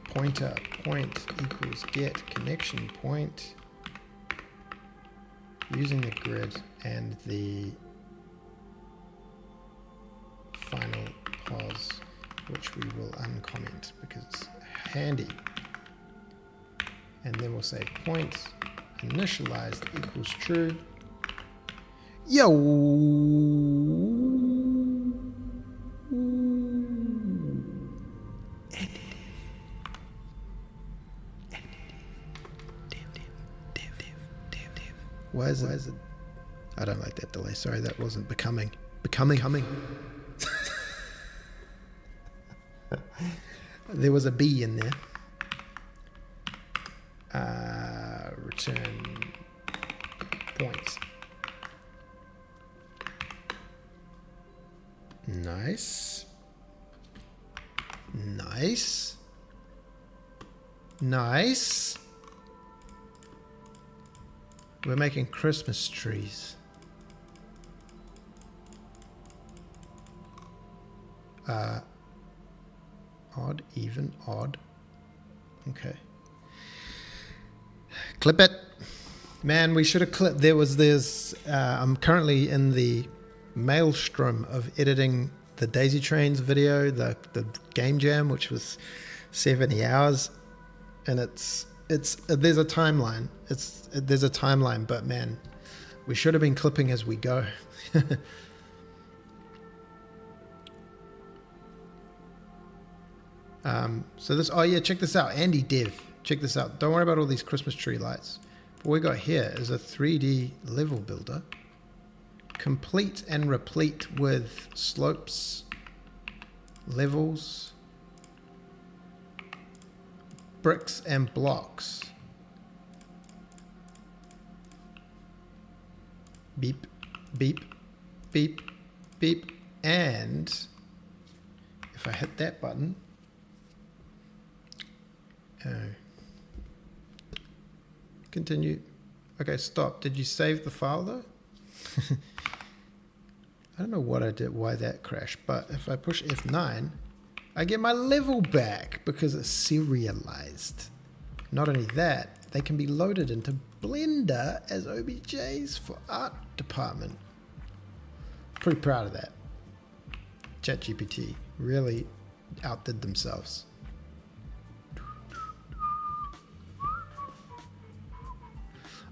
Speaker 1: pointer point equals get connection point using the grid and the final pos, which we will uncomment because it's handy. And then we'll say point initialized equals true. Yo! Why is it? I don't like that delay. Sorry, that wasn't becoming. There was a B in there. Return point. Nice. Nice. Nice. We're making Christmas trees. Odd, even, odd. Okay. Clip it. Man, we should have clipped. I'm currently in the maelstrom of editing the Daisy Trains video, the game jam, which was 70 hours. And there's a timeline. There's a timeline, but man, we should have been clipping as we go. So this, oh yeah, check this out. Andy Dev, check this out. Don't worry about all these Christmas tree lights. What we got here is a 3D level builder, complete and replete with slopes, levels, bricks and blocks. Beep, beep, beep, beep. And if I hit that button, continue. Okay, stop. Did you save the file though? I don't know what I did, why that crashed, but if I push F9, I get my level back because it's serialized. Not only that, they can be loaded into Blender as OBJs for art department. Pretty proud of that. ChatGPT really outdid themselves.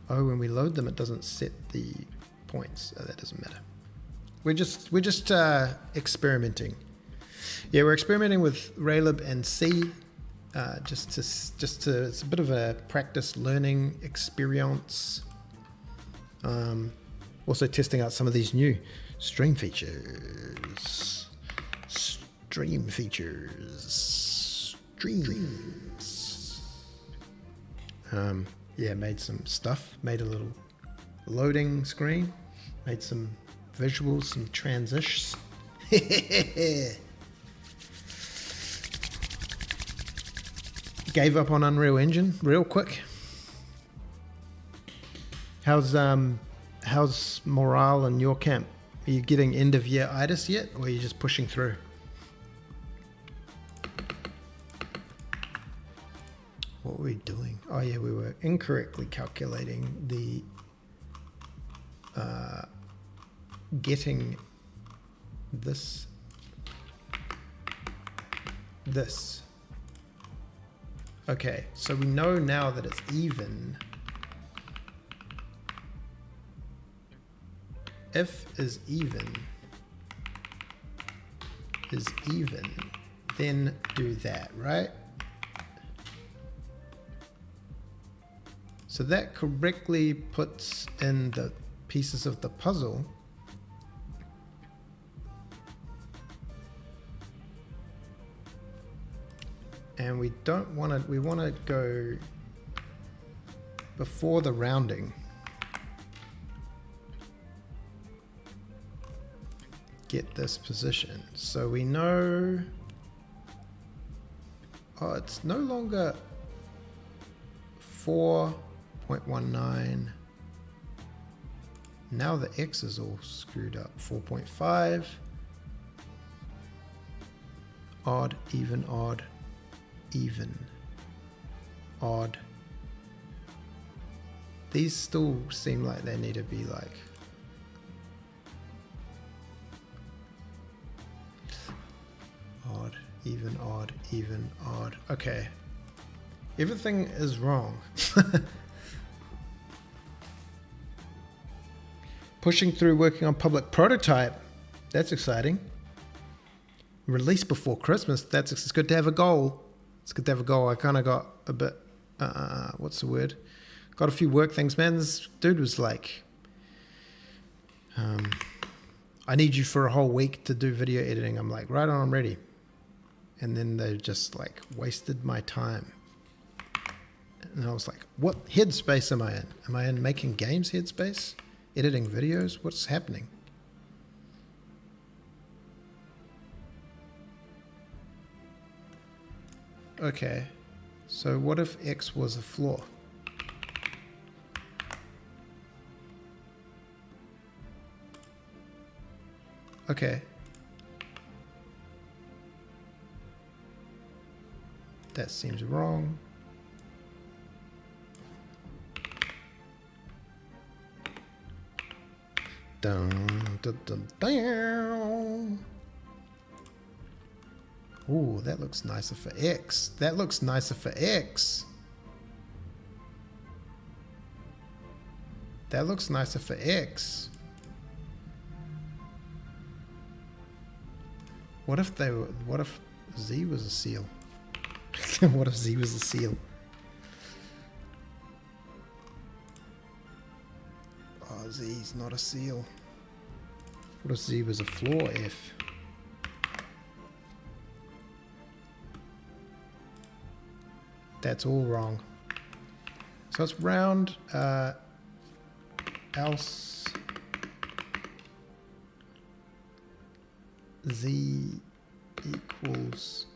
Speaker 1: Oh, when we load them, it doesn't set the points. Oh, that doesn't matter. We're just experimenting. Yeah, we're experimenting with raylib and C. Just to it's a bit of a practice learning experience. Also testing out some of these new stream features. Streams. Yeah, made some stuff. Made a little loading screen. Made some visuals, some transitions. Gave up on Unreal Engine real quick. How's morale in your camp? Are you getting end of year itis yet, or are you just pushing through? What were we doing? Oh yeah, we were incorrectly calculating the getting this. Okay, so we know now that it's even. If is even, then do that, right? So that correctly puts in the pieces of the puzzle. And we don't want to, we want to go before the rounding. Get this position. So we know, oh, it's no longer 4.19. Now the X is all screwed up. 4.5. Odd, even, odd, even, odd. These still seem like they need to be like odd, even, odd, even, odd. Okay. Everything is wrong. Pushing through, working on public prototype. That's exciting. Release before Christmas. It's good to have a goal. It's good to have a goal. I kind of got a bit, what's the word? Got a few work things. Man, this dude was like, I need you for a whole week to do video editing. I'm like, right on, I'm ready. And then they just like wasted my time. And I was like, what headspace am I in? Am I in making games headspace? Editing videos? What's happening? Okay, so what if X was a floor? Okay. That seems wrong. Dun, dun, dun, dun. Ooh, that looks nicer for X. That looks nicer for X. That looks nicer for X. What if they were, what if Z was a seal? What if Z was a seal? Oh, Z's not a seal. What if Z was a floor F? That's all wrong. So it's round, else Z equals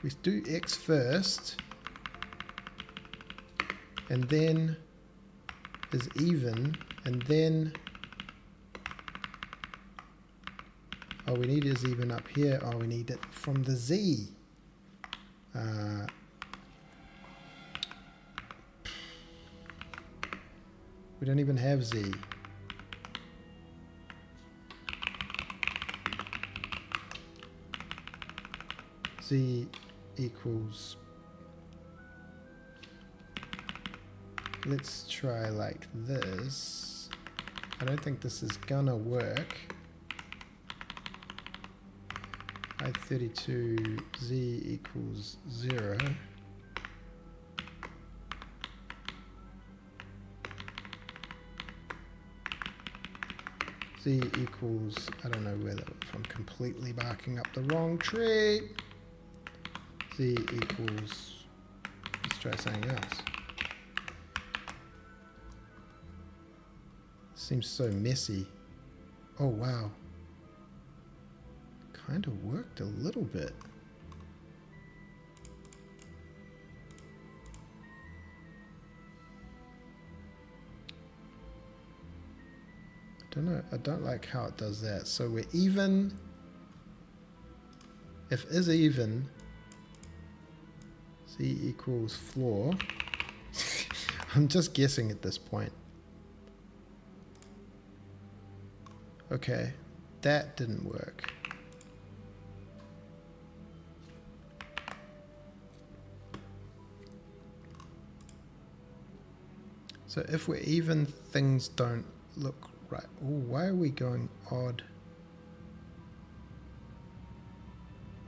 Speaker 1: we do X first and then is even and then Oh, we need is even up here. Oh, we need it from the Z. We don't even have Z. Z equals, let's try like this. I don't think this is gonna work. I32 Z equals 0. Z equals, I don't know whether if I'm completely barking up the wrong tree. Z equals, let's try something else. Seems so messy. Oh wow. Kind of worked a little bit. I don't know, I don't like how it does that. So we're even. If is even, Z equals floor. I'm just guessing at this point. Okay, that didn't work. So if we're even, things don't look right. Oh, why are we going odd?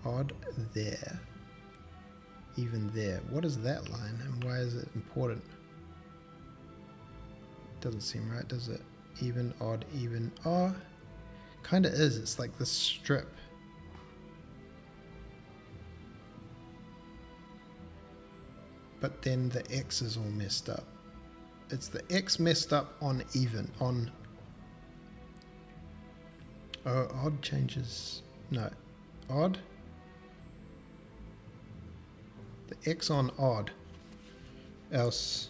Speaker 1: Odd there. Even there. What is that line and why is it important? Doesn't seem right, does it? Even, odd, even. Oh, kind of is. It's like this strip. But then the X is all messed up. It's the X messed up on even, on. Oh, odd changes. No. Odd. The X on odd. Else.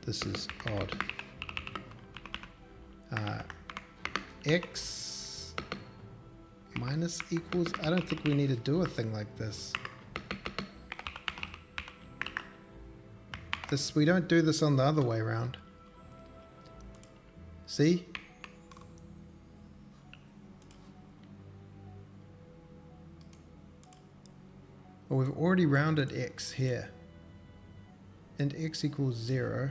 Speaker 1: This is odd. X minus equals. I don't think we need to do a thing like this. We don't do this on the other way around. See? Well, we've already rounded X here. And X equals 0.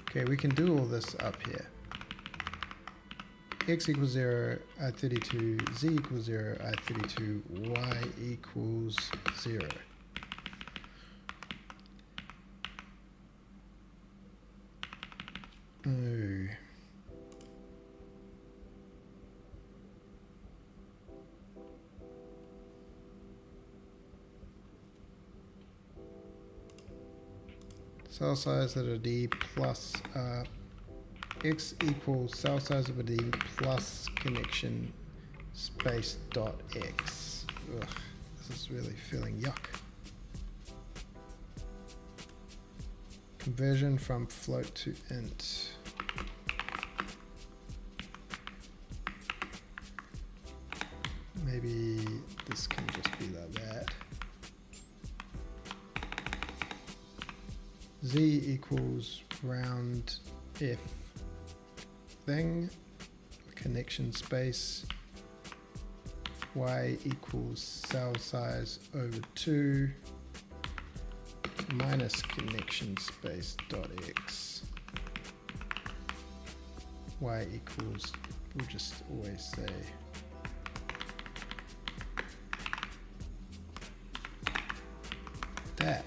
Speaker 1: Okay, we can do all this up here. X equals 0, I32, Z equals 0, I32, Y equals 0. Oh. Cell size of a D plus X equals cell size of a D plus connection space dot X. Ugh, this is really feeling yuck. Conversion from float to int. Maybe this can just be like that. Z equals round F thing, connection space, Y equals cell size over 2 minus connection space dot X. Y equals, we'll just always say that.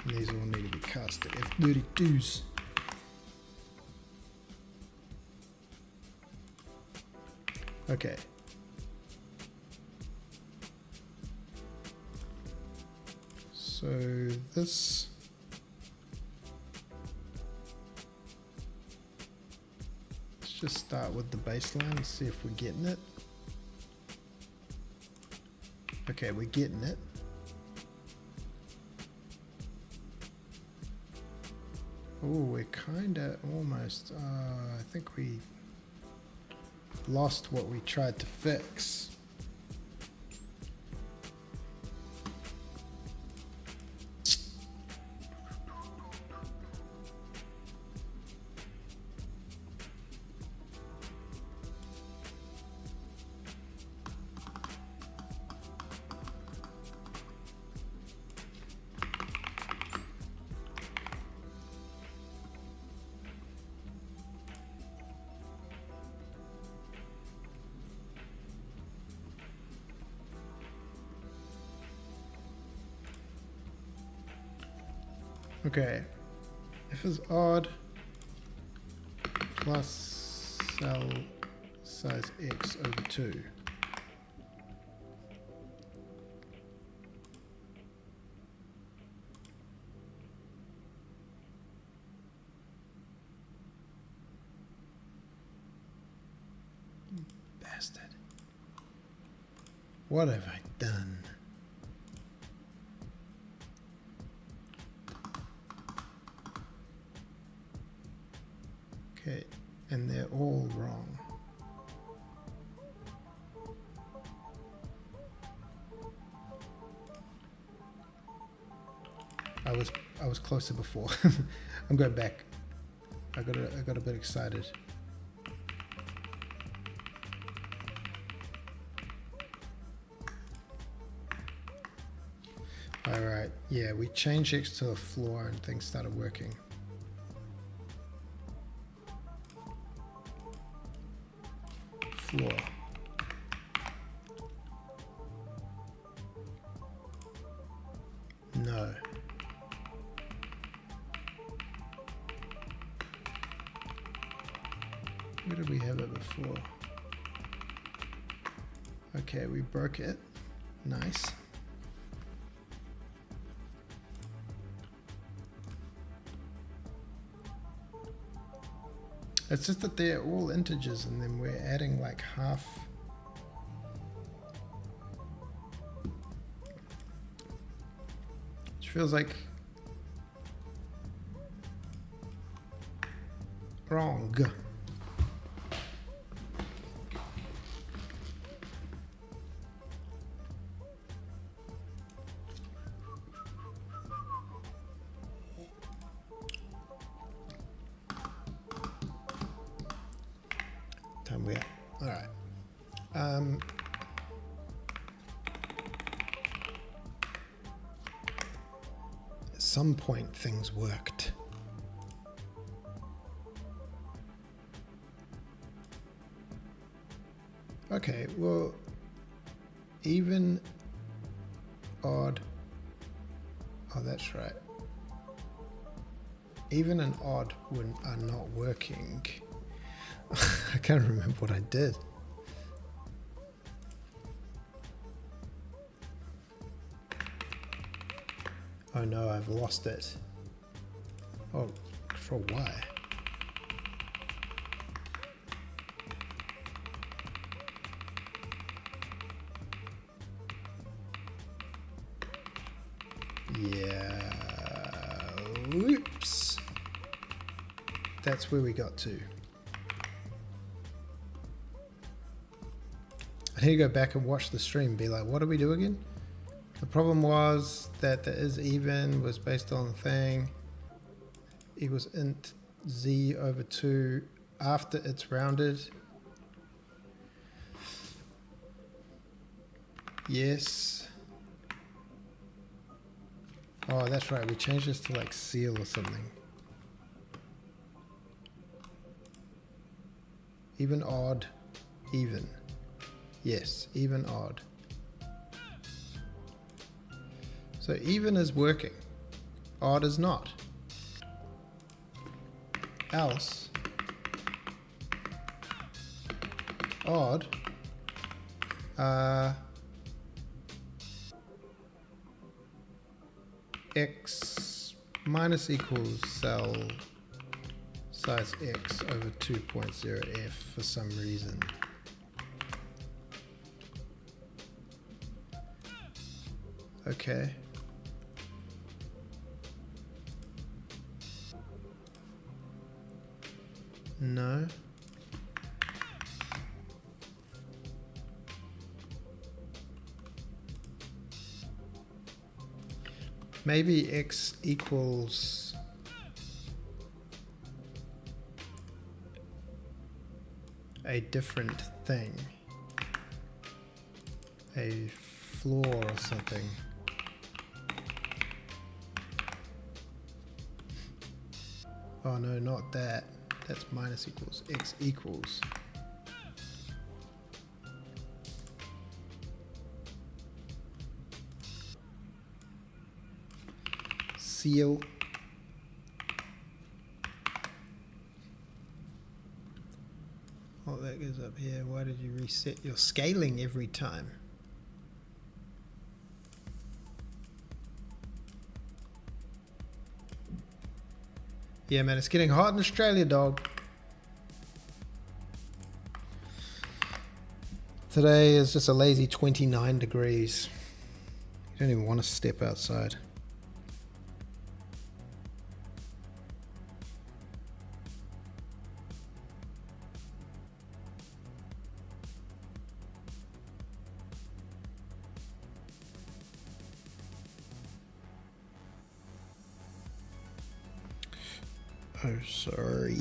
Speaker 1: And these all need to be cast to F32s. Okay. So this let's just start with the baseline and see if we're getting it. Okay, we're getting it. Oh, we're kinda almost, I think we lost what we tried to fix. Okay, if it's odd plus cell size x over 2. Bastard. What have I done? Okay, and they're all wrong. I was closer before. I'm going back. I got a bit excited. All right, yeah, we changed X to the floor and things started working. Floor. No. Where did we have it before? Okay, we broke it. Nice. It's just that they're all integers and then we're adding like half. Which feels like wrong. Time we are. All right. At some point things worked. Okay, well, even, odd, oh that's right. Even and odd are not working. I can't remember what I did. Oh no, I've lost it. Oh, Control Y. Yeah. Oops. That's where we got to. I need to go back and watch the stream and be like, what did we do again? The problem was that the is even was based on the thing equals int z over 2 after it's rounded. Yes. Oh, that's right. We changed this to like seal or something. Even, odd, even. Yes, even, odd. So even is working, odd is not. Else, odd, x minus equals cell size x over 2.0f for some reason. Okay. No. Maybe x equals a different thing. A floor or something. Oh no, not that. That's minus equals. X equals. Seal. Oh, that goes up here. Why did you reset your scaling every time? Yeah, man, it's getting hot in Australia, dog. Today is just a lazy 29 degrees. You don't even want to step outside. Oh, sorry,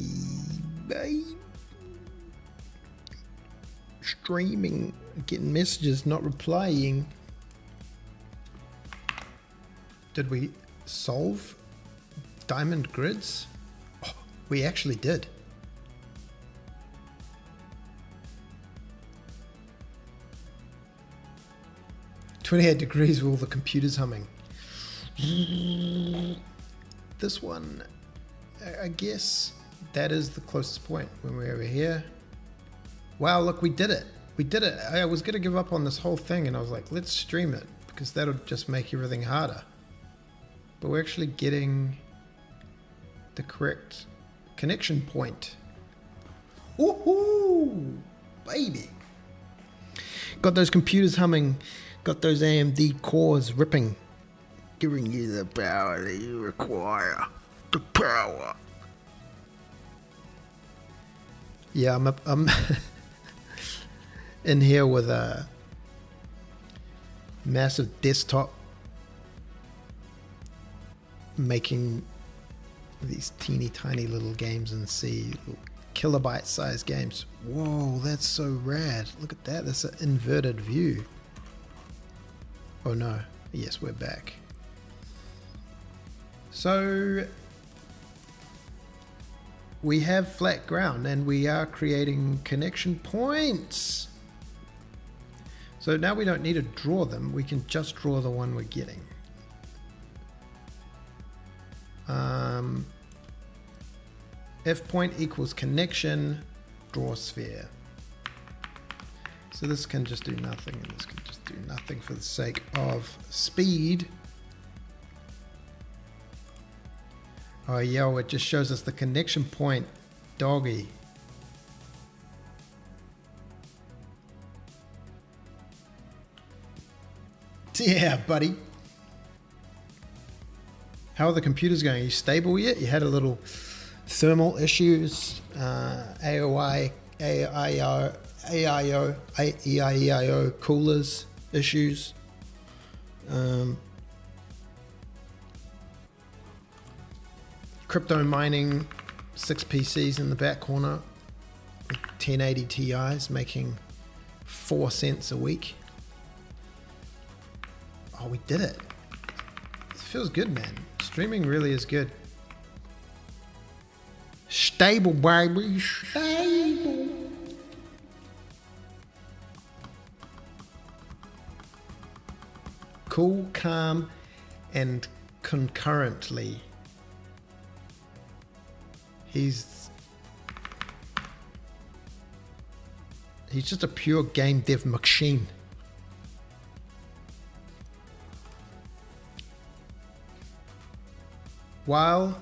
Speaker 1: babe. Streaming, getting messages, not replying. Did we solve diamond grids? Oh, we actually did. "28 degrees with all the computers humming." This one, I guess that is the closest point when we're over here. Wow, look, we did it. We did it. I was going to give up on this whole thing, and I was like, let's stream it, because that'll just make everything harder. But we're actually getting the correct connection point. Woohoo! Baby! Got those computers humming. Got those AMD cores ripping. Giving you the power that you require. The power. Yeah, I'm in here with a massive desktop making these teeny tiny little games in C, kilobyte sized games. Whoa, that's so rad. Look at that. That's an inverted view. Oh no. Yes, we're back. So we have flat ground and we are creating connection points. So now we don't need to draw them. We can just draw the one we're getting. F point equals connection, draw sphere. So this can just do nothing, and this can just do nothing for the sake of speed. Oh, yo, it just shows us the connection point, doggy. Yeah, buddy. How are the computers going? Are you stable yet? You had a little thermal issues, AOI, AIO, EIEIO coolers issues. Crypto mining, 6 PCs in the back corner, 1080 Ti's making 4 cents a week. Oh, we did it. It feels good, man. Streaming really is good. Stable, baby. Stable. Cool, calm, and concurrently. He's just a pure game dev machine. While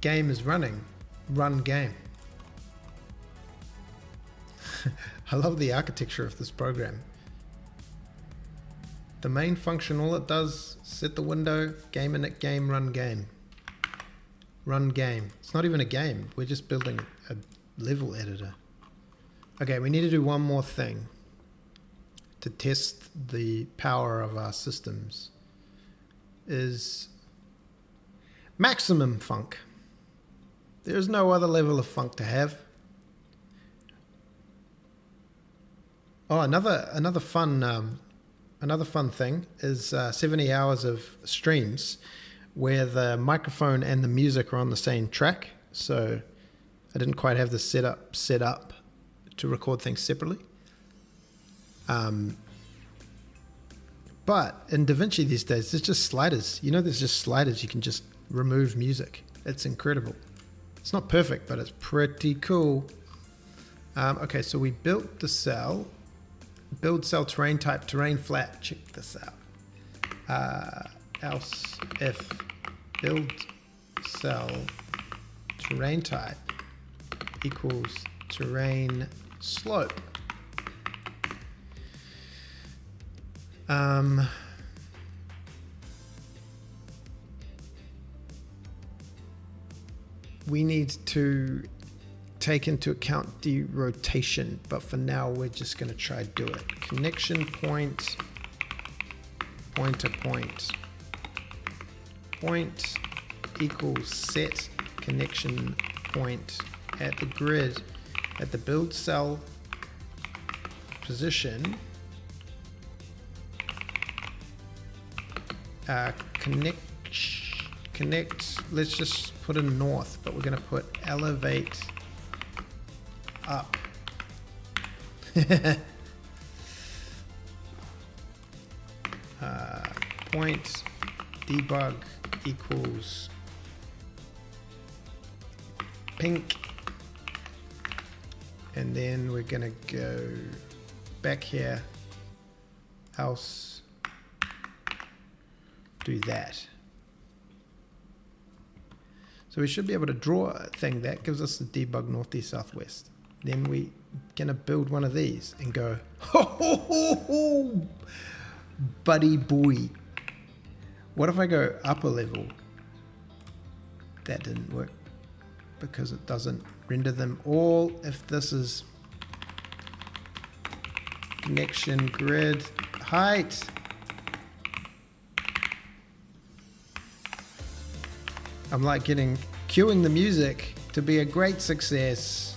Speaker 1: game is running, run game. I love the architecture of this program. The main function, all it does, set the window, game init game, run game. Run game. It's not even a game. We're just building a level editor. Okay, we need to do one more thing to test the power of our systems. Is maximum funk. There's no other level of funk to have. Oh, another fun thing is 70 hours of streams where the microphone and the music are on the same track. So I didn't quite have the set up to record things separately. But in DaVinci these days, there's just sliders. You know, there's just sliders. You can just remove music. It's incredible. It's not perfect, but it's pretty cool. Okay, so we built the cell. Build cell terrain type, terrain flat. Check this out. Else if build cell terrain type equals terrain slope. We need to take into account the rotation, but for now we're just going to try do it. Connection point, pointer point equals set connection point at the grid at the build cell position. Connect, let's just put in north, but we're going to put elevate up. Point debug equals pink, and then we're going to go back here, else do that. So we should be able to draw a thing that gives us the debug northeast southwest. Then we gonna build one of these and go, ho ho ho ho, buddy boy. What if I go upper level? That didn't work because it doesn't render them all. If this is connection grid height, I'm like cueing the music to be a great success.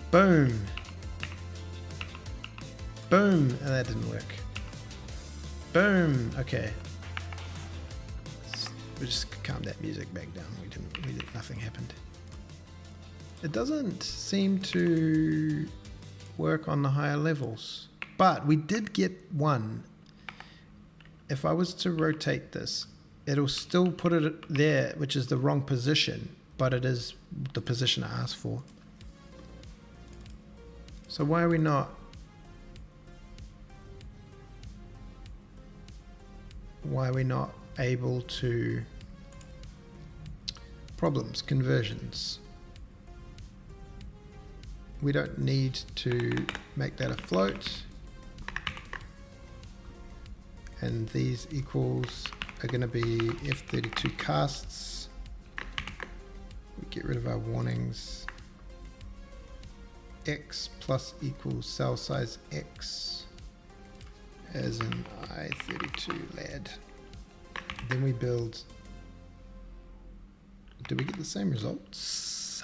Speaker 1: Boom. Boom. And that didn't work. Boom. Okay. We'll just calm that music back down. Nothing happened. It doesn't seem to work on the higher levels, but we did get one. If I was to rotate this, it'll still put it there, which is the wrong position, but it is the position I asked for. So why are we not able to problems, conversions? We don't need to make that a float, and these equals are going to be F32 casts. We get rid of our warnings. X plus equals cell size X as in I32 lad. Then we build. Do we get the same results?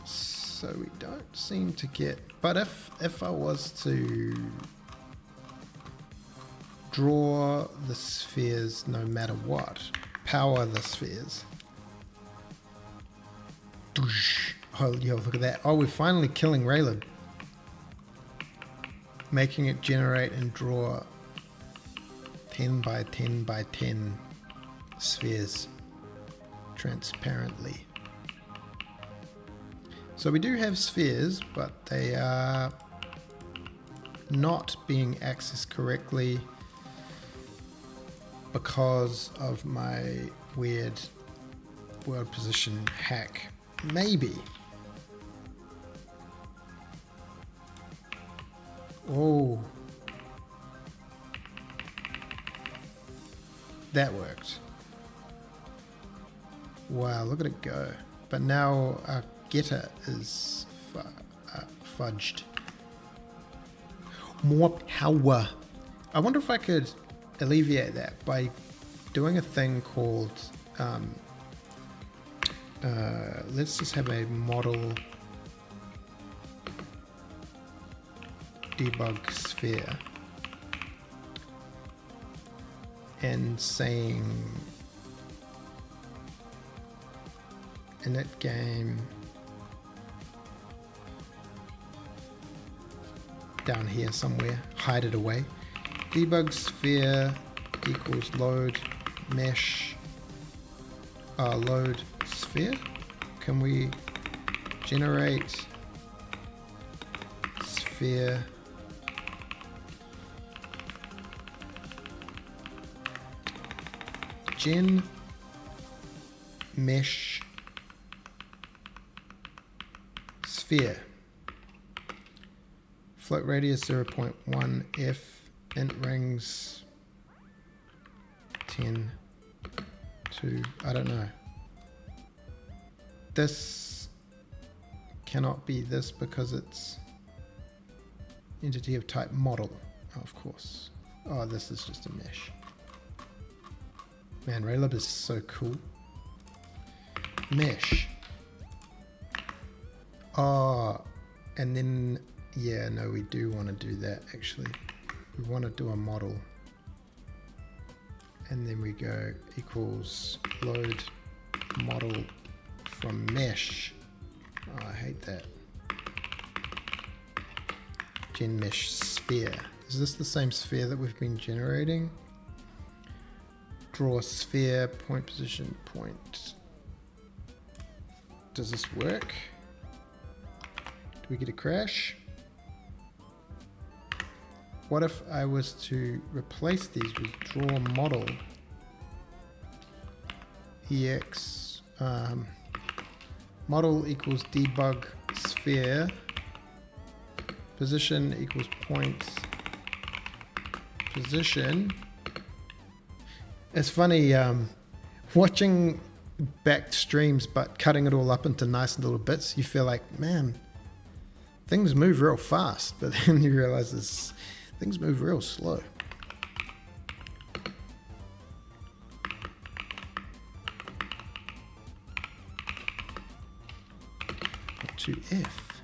Speaker 1: So we don't seem to get, but if I was to draw the spheres no matter what, power the spheres. Oh, yo, look at that. Oh, we're finally killing raylib. Making it generate and draw 10 by 10 by 10 spheres transparently. So we do have spheres, but they are not being accessed correctly because of my weird world position hack. Maybe. Oh. That worked. Wow, look at it go. But now our getter is fudged. More power. I wonder if I could alleviate that by doing a thing called let's just have a model debug sphere and saying init game down here somewhere, hide it away. Debug sphere equals load mesh load sphere. Can we generate sphere gen mesh sphere float radius 0.1 f int rings 10 to I don't know. This cannot be this because it's entity of type model, of course. Oh, this is just a mesh. Man, raylib is so cool. Mesh. Oh, and then, yeah, no, we do want to do that actually. We want to do a model. And then we go equals load model from mesh. Oh, I hate that. Gen mesh sphere. Is this the same sphere that we've been generating? Draw sphere, point position, point. Does this work? Do we get a crash? What if I was to replace these with draw model ex model equals debug sphere position equals point position. It's funny watching back streams but cutting it all up into nice little bits. You feel like, man, things move real fast, but then you realize things move real slow. To F.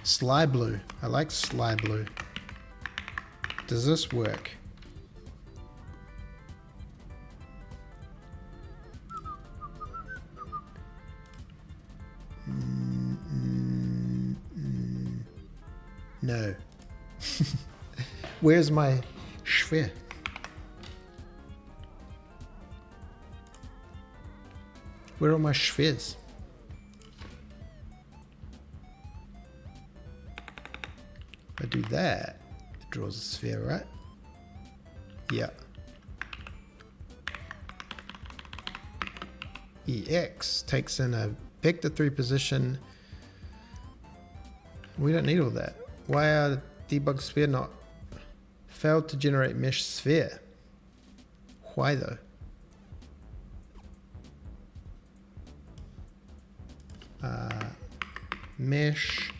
Speaker 1: Sly blue. I like sly blue. Does this work? No. Where's my sphere? Where are my spheres? If I do that, it draws a sphere, right? Yeah. EX takes in a vector 3 position. We don't need all that. Why are debug sphere not failed to generate mesh sphere? Why though? Mesh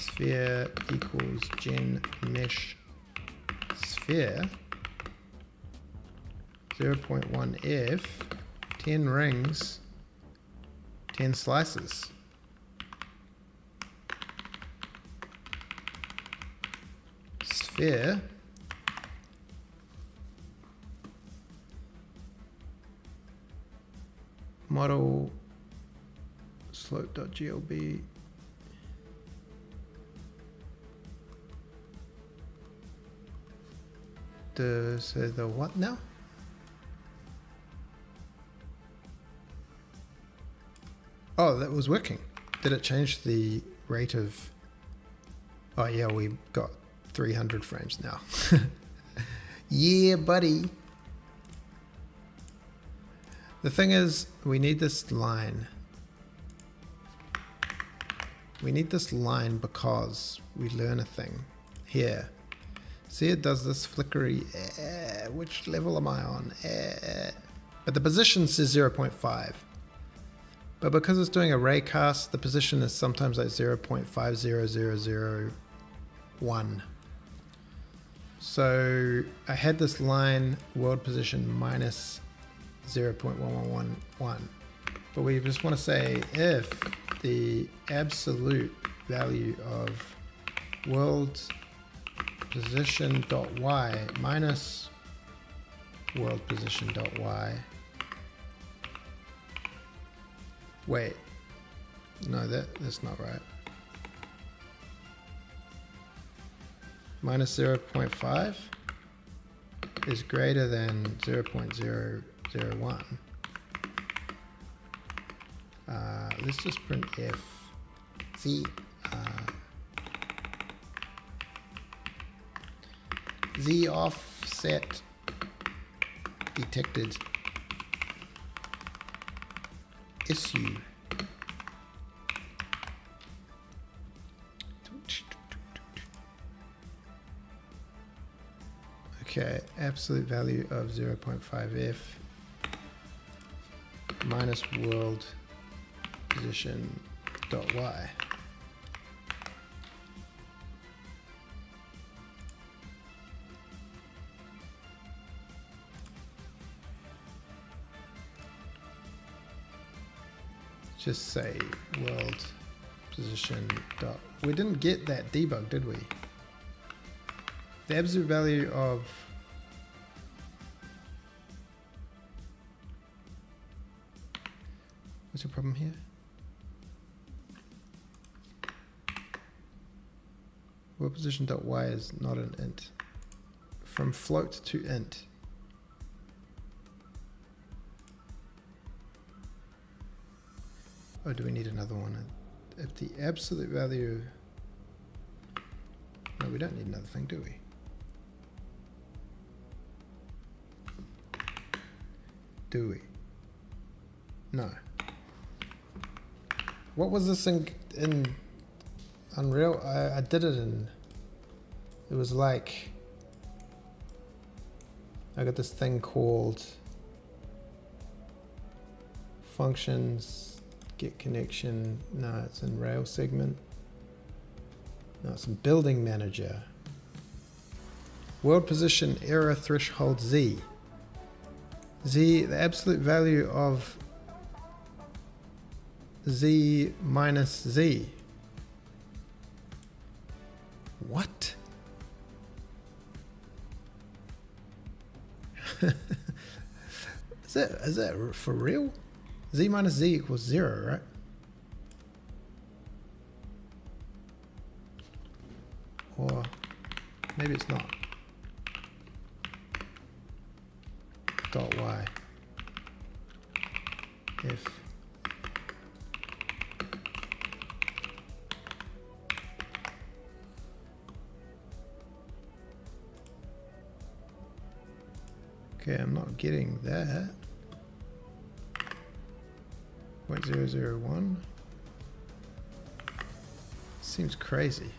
Speaker 1: sphere equals gen mesh sphere 0.1 f 10 rings 10 slices. Sphere model slope.glb the what now? Oh, that was working. Did it change the rate of... Oh yeah, we got 300 frames now. Yeah, buddy. The thing is, we need this line. We need this line because we learn a thing here. See, it does this flickery. Which level am I on? But the position says 0.5. But because it's doing a ray cast, the position is sometimes like 0.50001. So I had this line world position minus 0.1111. But we just want to say if the absolute value of world position dot y minus world position dot y. Wait, no, that's not right. Minus 0.5 is greater than 0.001. Let's just print f. Z Z offset detected issue. Okay, absolute value of 0.5f minus world position dot y. Just say world position dot. We didn't get that debug, did we? The absolute value of what's the problem here? World position dot y is not an int. From float to int. Or do we need another one? If the absolute value... No, we don't need another thing, do we? Do we? No. What was this in Unreal? I did it in... It was like... I got this thing called... Functions... Get connection. No, it's in rail segment. No, it's in building manager. World position error threshold Z. Z, the absolute value of Z minus Z. What? Is that for real? Z minus Z equals 0, right? Or maybe it's not. Dot Y. If okay, I'm not getting that. 0.001 seems crazy.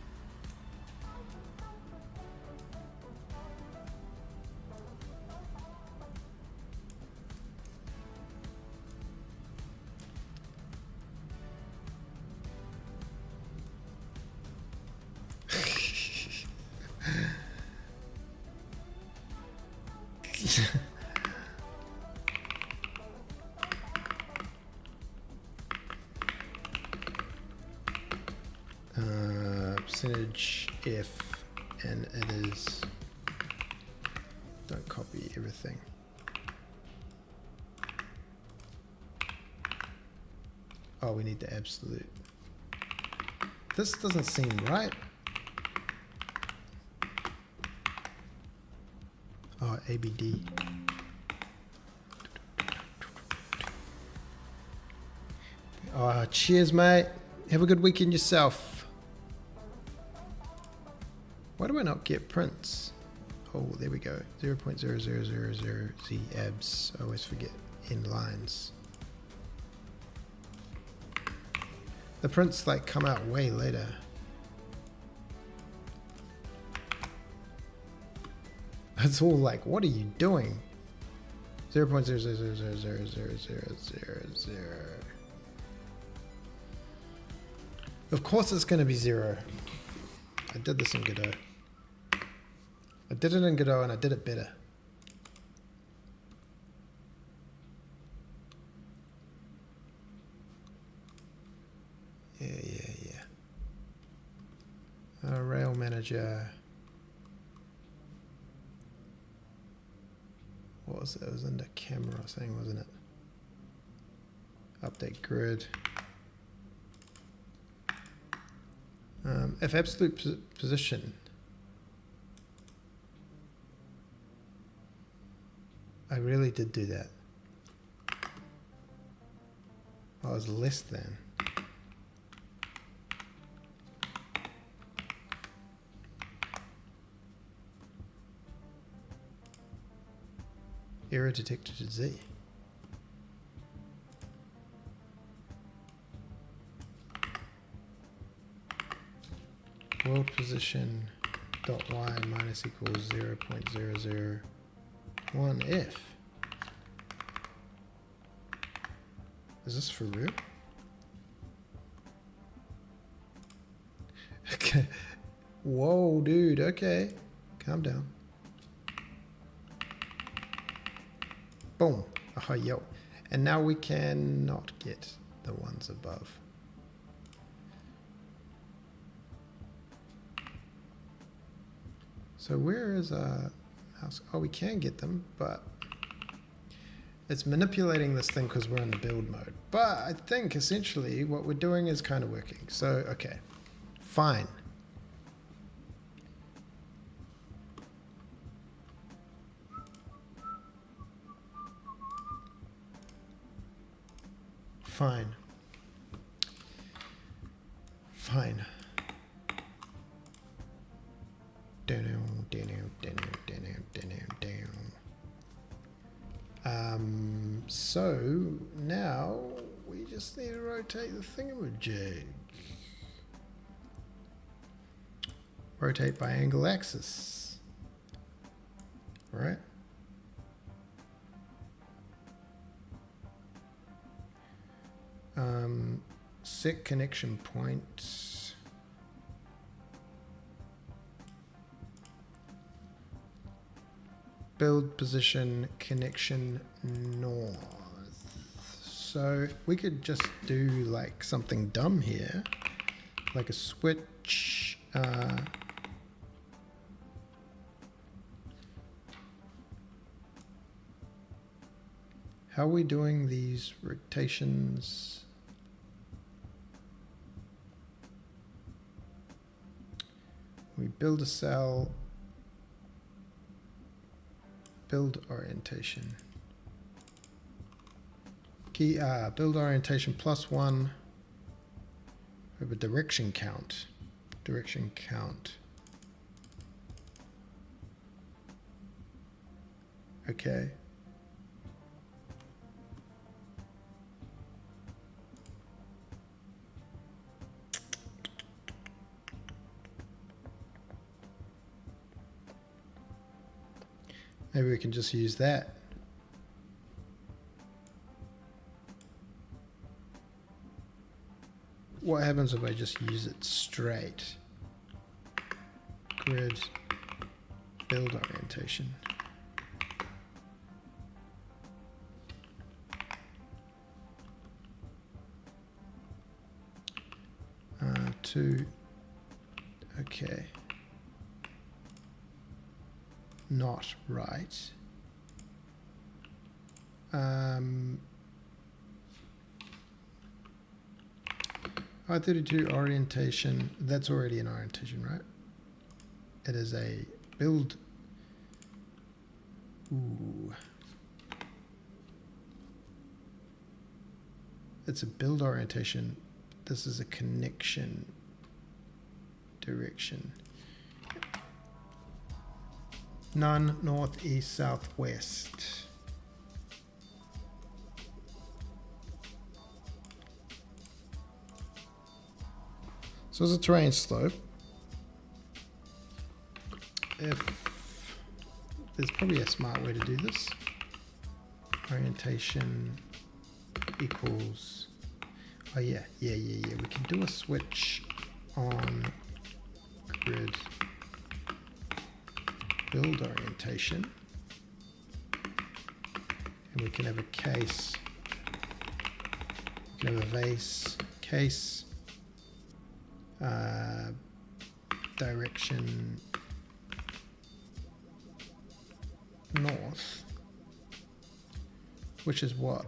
Speaker 1: Percentage if, and it is, don't copy everything. Oh, we need the absolute. This doesn't seem right. Oh, ABD. Oh, cheers, mate. Have a good weekend yourself. Why do I not get prints? Oh, there we go. 0.0000 Z abs. I always forget end lines. The prints like come out way later. It's all like, what are you doing? 0.0000000. Of course it's going to be 0. I did this in Godot. I did it in Godot and I did it better. Yeah. Rail manager. What was it? It was in the camera thing, wasn't it? Update grid. If absolute position. I really did do that. I was less than. Error detected at Z. World position dot y minus equals 0.001f. Is this for real? Okay. Whoa, dude. Okay. Calm down. Boom. Oh, yo. And now we cannot get the ones above. So where is our mouse? Oh, we can get them, but it's manipulating this thing because we're in the build mode. But I think essentially what we're doing is kind of working. So, okay, fine. Fine. Fine. So now we just need to rotate the thingamajig. Rotate by angle axis. Right? Set connection point. Build position connection north. So we could just do like something dumb here, like a switch. How are we doing these rotations? We build a cell. Build orientation. Key build orientation +1. We have a direction count. Direction count. Okay. Maybe we can just use that. What happens if I just use it straight? Grid, build orientation. Okay. Not right. I32 orientation, that's already an orientation, right? It is a build. Ooh. It's a build orientation. This is a connection direction. None, north, east, south, west. So as a terrain slope, if there's probably a smart way to do this, orientation equals, oh yeah, we can do a switch on grid build orientation, and we can have a case, we can have a vase case, direction north, which is what?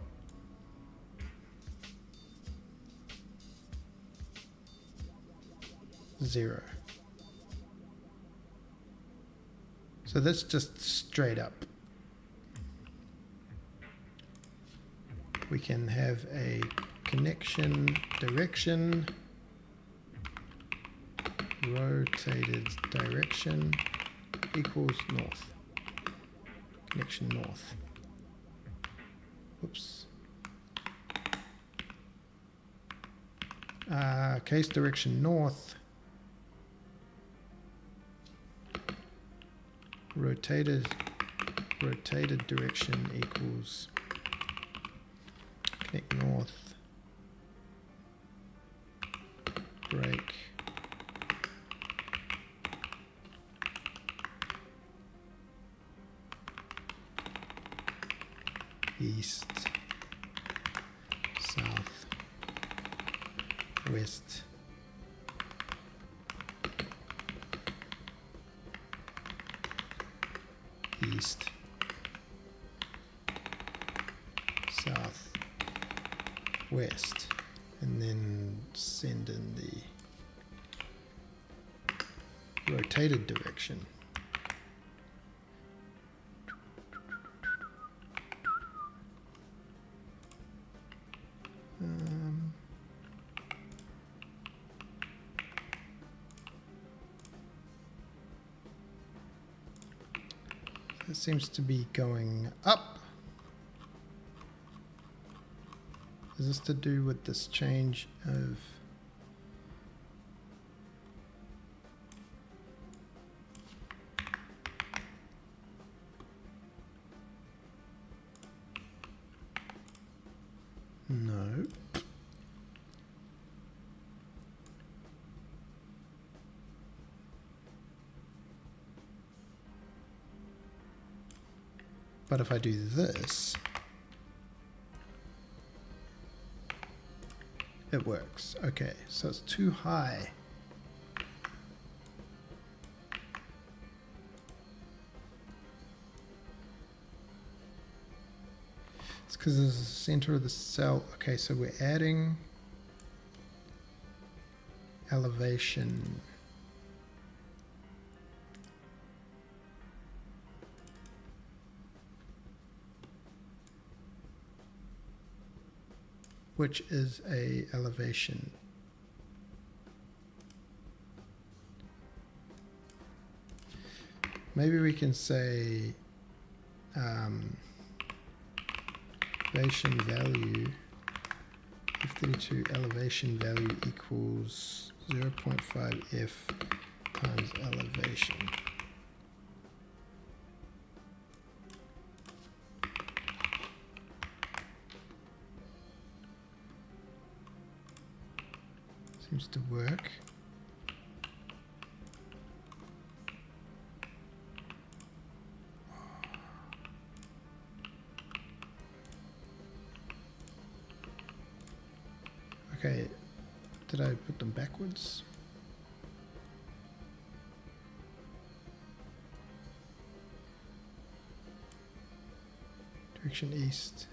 Speaker 1: Zero. So that's just straight up. We can have a connection direction, rotated direction equals north. Connection north. Whoops. Case direction north. Rotated direction equals connect north, break, east, south, west, east, south, west, and then send in the rotated direction. It seems to be going up. Is this to do with this change of no. But if I do this, it works. Okay, so it's too high. It's because it's the center of the cell. Okay, so we're adding elevation. Which is a elevation. Maybe we can say elevation value, F32 elevation value equals 0.5 F times elevation. Seems to work. Okay, did I put them backwards? Direction east.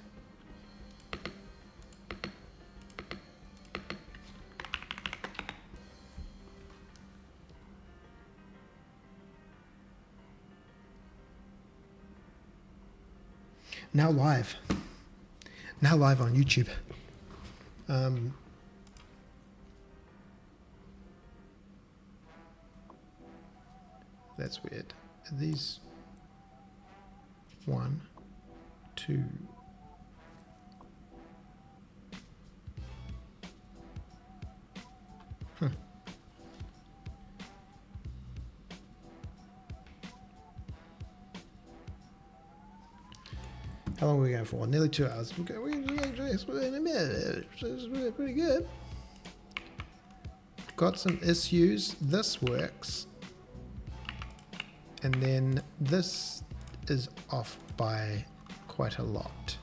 Speaker 1: Now live on YouTube. That's weird. Are these 1, 2? Huh. How long are we going for? Nearly 2 hours. We're going in a minute. It's pretty good. Got some issues. This works. And then this is off by quite a lot.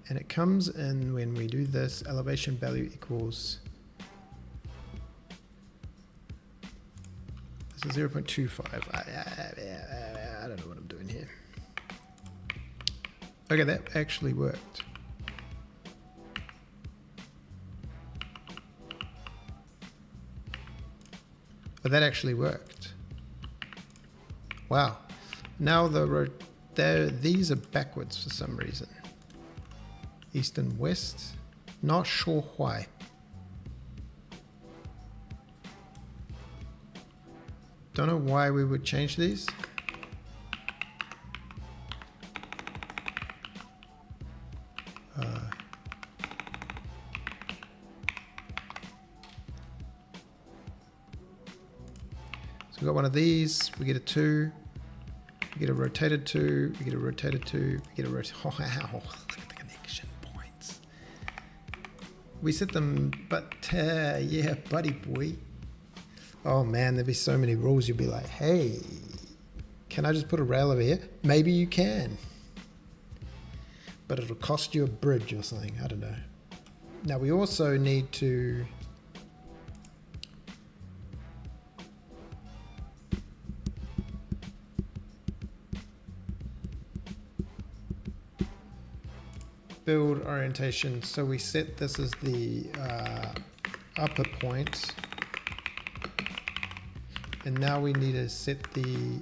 Speaker 1: And it comes in when we do this, elevation value equals, this is 0.25. I don't know what I'm doing here. Okay, that actually worked. But that actually worked. Wow. Now these are backwards for some reason. East and west. Not sure why. Don't know why we would change these. So we got one of these. We get a 2. We get a rotated 2. We get a rotated 2. We get a rotated. Oh, wow. We set them, but yeah, buddy boy. Oh man, there'd be so many rules. You'd be like, hey, can I just put a rail over here? Maybe you can. But it'll cost you a bridge or something. I don't know. Now we also need to build orientation. So we set this as the upper point, and now we need to set the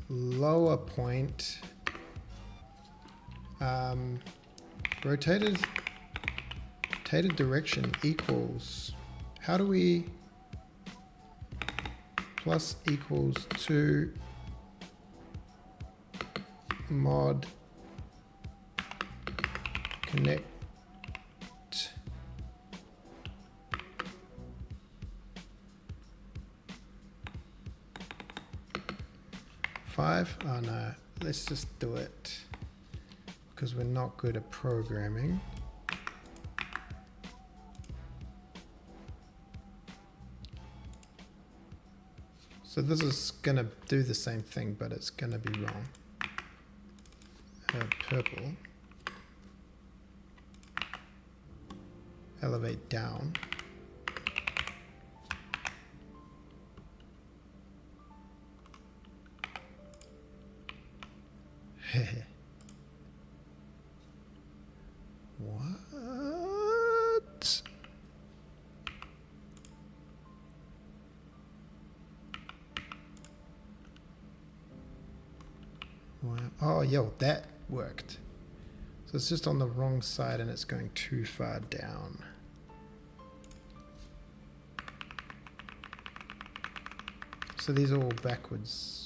Speaker 1: lower point. Rotated direction equals, how do we, plus equals 2 mod connect 5. Oh no, let's just do it because we're not good at programming. So this is gonna do the same thing, but it's gonna be wrong. Purple. Elevate down. What? Wow. Oh, yo, that worked. So it's just on the wrong side and it's going too far down. So these are all backwards.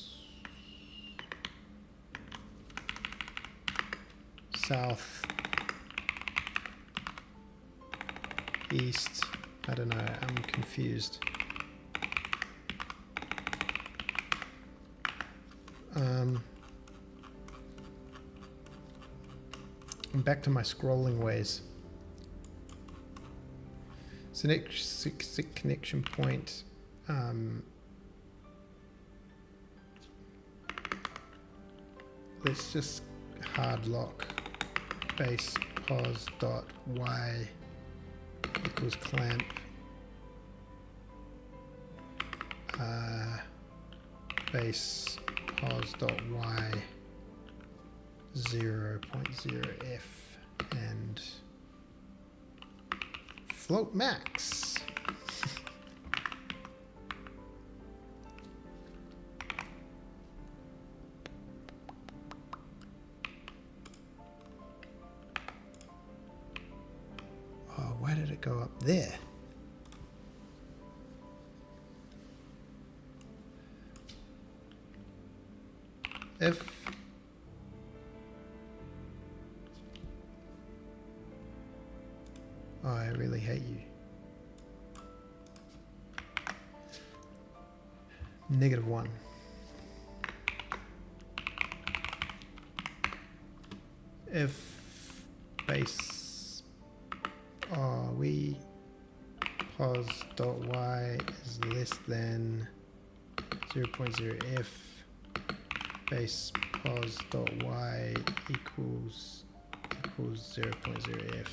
Speaker 1: South, east, I don't know, I'm confused. I'm back to my scrolling ways. So next connection point, let's just hard lock base pos dot y equals clamp base pos dot y 0.0 f and float max. Why did it go up there? If oh, I really hate you. -1. If base we pos.y is less than 0.0f, base pos.y equals 0.0f.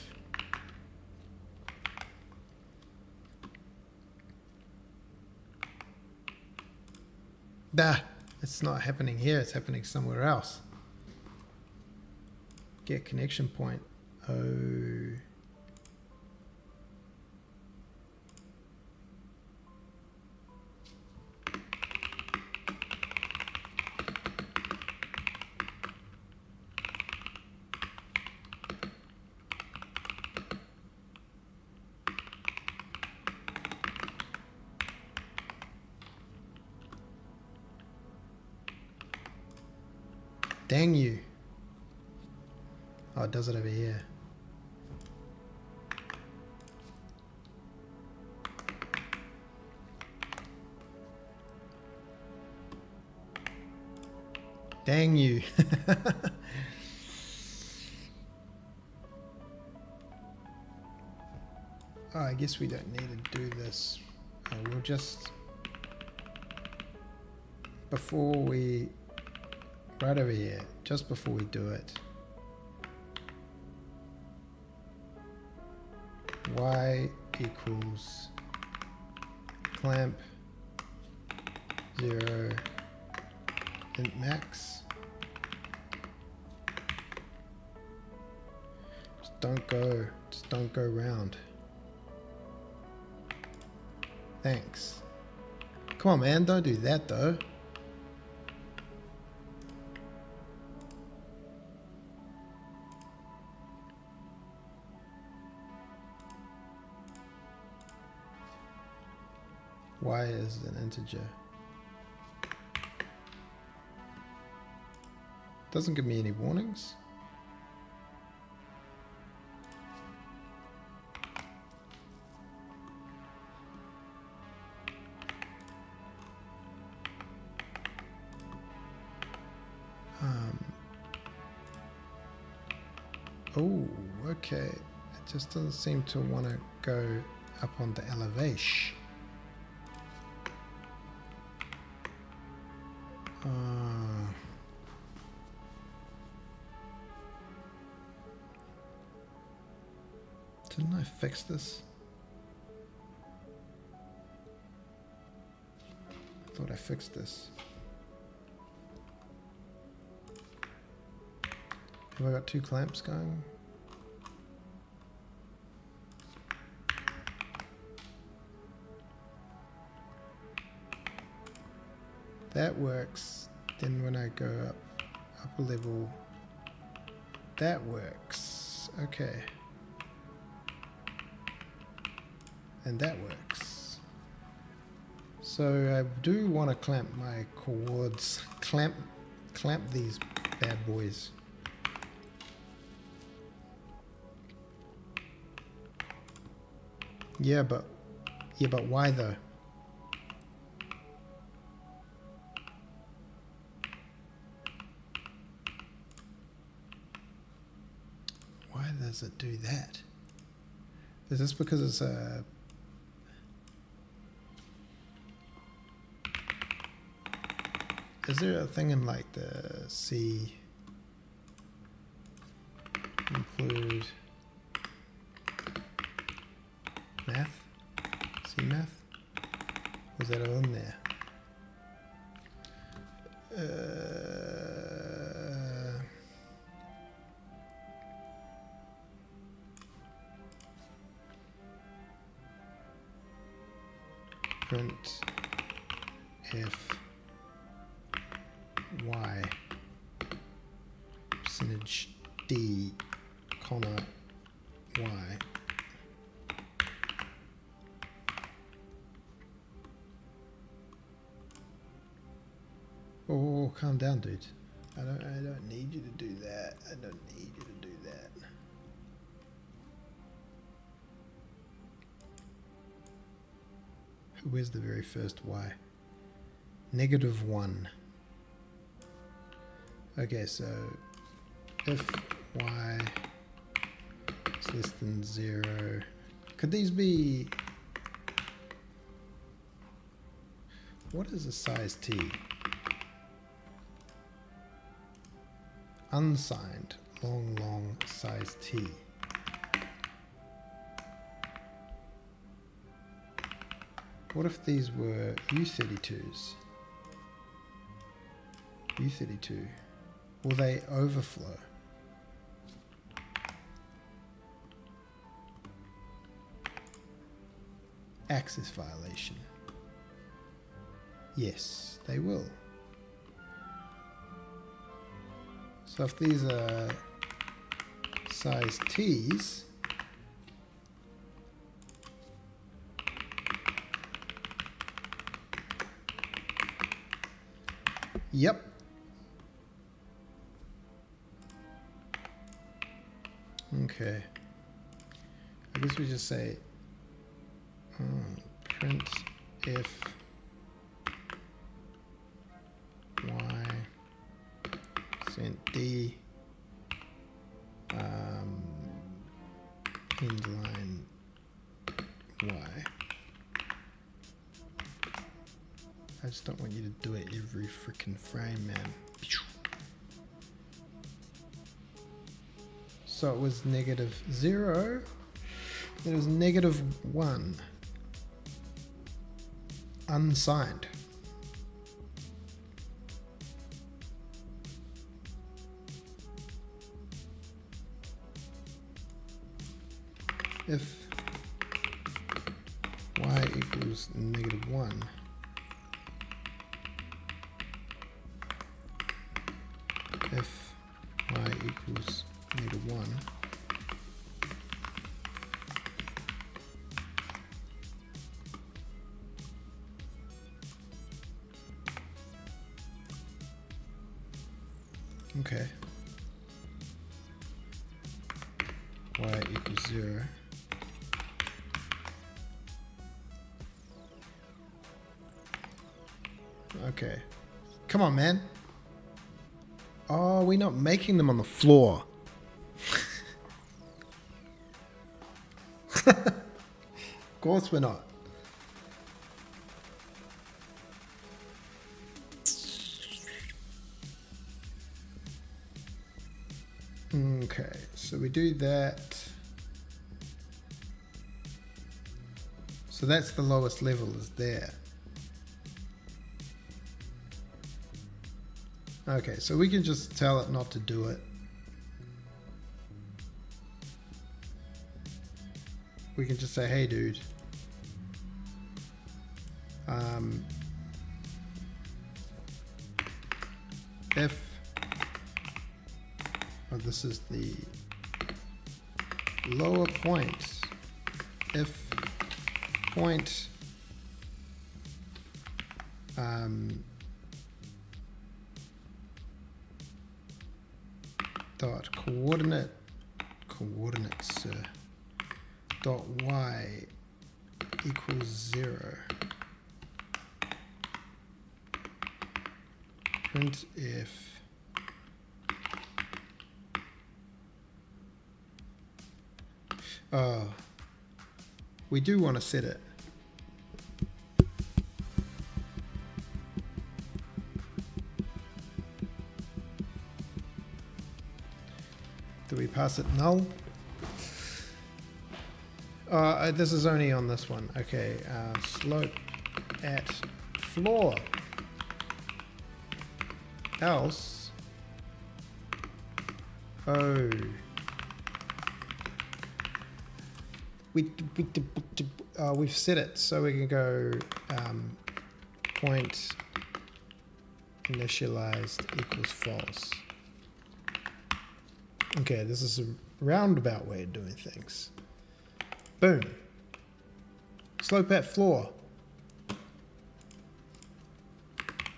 Speaker 1: It's not happening here, it's happening somewhere else. Get connection point. Oh. Dang you. Oh, it does it over here. Dang you. Oh, I guess we don't need to do this. We'll just, before we, right over here, just before we do it, y equals clamp 0 int max. Just don't go round. Thanks. Come on, man, don't do that though. Y is an integer. Doesn't give me any warnings. Oh, okay. It just doesn't seem to want to go up on the elevation. Didn't I fix this? I thought I fixed this. Have I got 2 clamps going? That works. Then when I go up a level, that works. Okay. And that works. So I do want to clamp my chords, clamp these bad boys. Yeah, but why though? Why does it do that? Is this because it's a... Is there a thing in like the C include math? C math? Was that all in there? Print F Y percentage D comma Y. Oh, calm down, dude. I don't need you to do that. I don't need you to do that. Where's the very first Y? -1. Okay, so if y is less than 0, could these be, what is a size t? Unsigned, long size t. What if these were U32s? U32. Will they overflow? Access violation. Yes, they will. So if these are size T's, yep. Okay. I guess we just say print if y sent d endline y. I just don't want you to do it every freaking frame, man. So it was -0, then it was -1. Unsigned. If y equals -1, if y equals -1, okay, y equals 0, okay, come on, man. Oh, we're not making them on the floor. Of course we're not. Okay, so we do that. So that's the lowest level is there. Okay, so we can just tell it not to do it. We can just say, hey dude, if, oh, this is the lower point, if point dot coordinates dot y equals 0, print if we do want to set it. Do we pass it null? This is only on this one. Okay, slope at floor. Else, oh, we've set it so we can go point initialized equals false. Okay, this is a roundabout way of doing things. Boom. Slope at floor.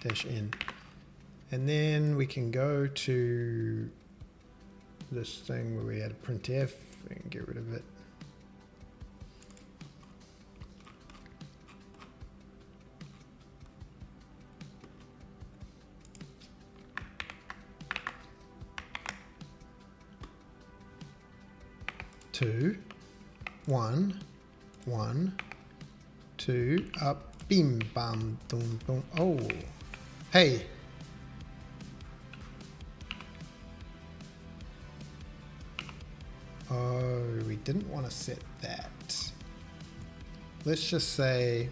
Speaker 1: Dash n. And then we can go to this thing where we had a printf and get rid of it. 2, 1, 1, 2, up, bim, bam, boom, boom. Oh, hey. Oh, we didn't want to set that. Let's just say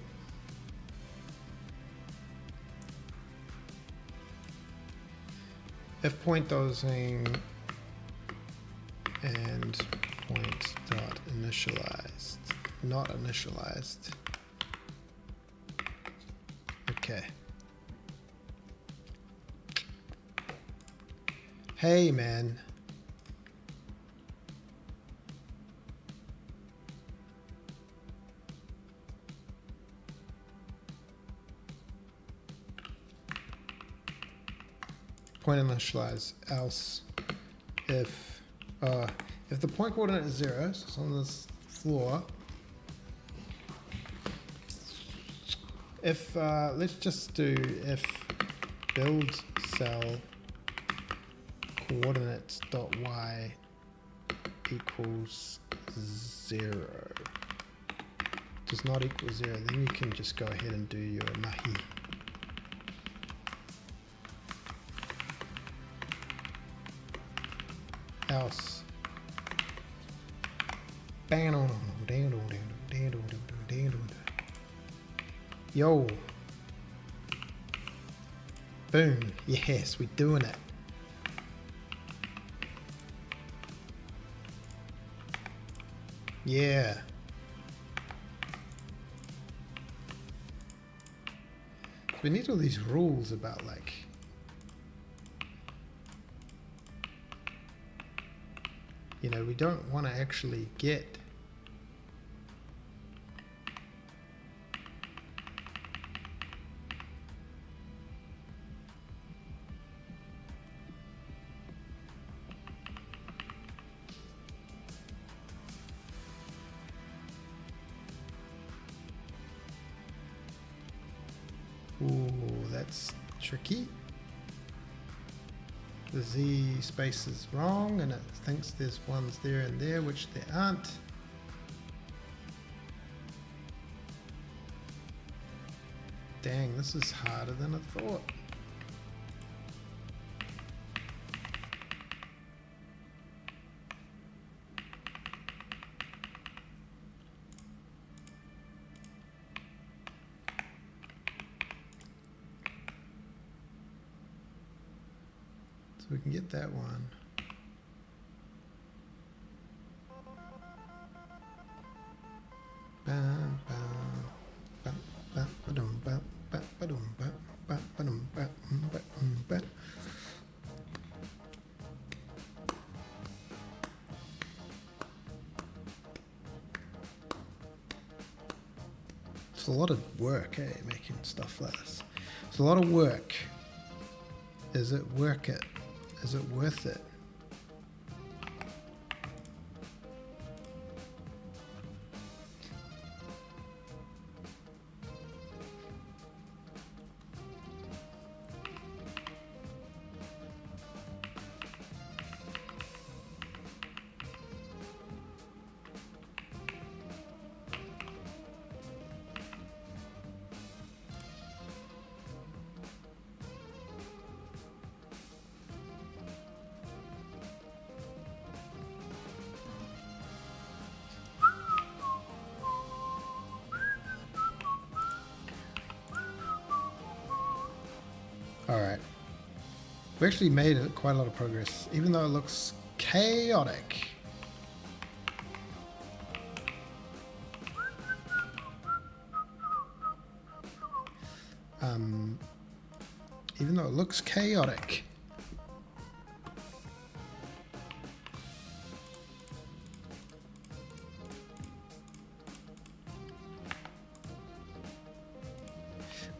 Speaker 1: if point dosing and point dot initialized, not initialized. Okay. Hey, man. Point initialize, else if the point coordinate is 0, so it's on this floor. If let's just do if build cell coordinates dot y equals 0 does not equal 0, then you can just go ahead and do your mahi. Else yo, boom, yes, we're doing it. Yeah. We need all these rules about like we don't want to actually get ooh, that's tricky. The Z space is wrong and it thinks there's ones there and there, which there aren't. Dang, this is harder than I thought. So we can get that one. Bam, bam, bam, bam, ba-dum, bam, bam, ba-dum, bam, bam, ba-dum, bam, bam, bam. It's a lot of work, eh, making stuff like this. It's a lot of work. Is it worth it? Is it worth it? Alright. We actually made quite a lot of progress, even though it looks chaotic. Even though it looks chaotic.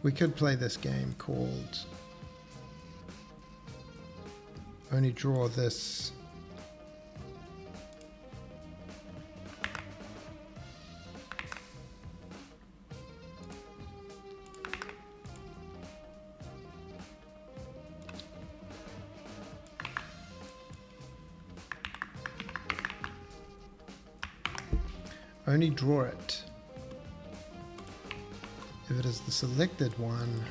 Speaker 1: We could play this game called only draw this. only draw it if it is the selected one.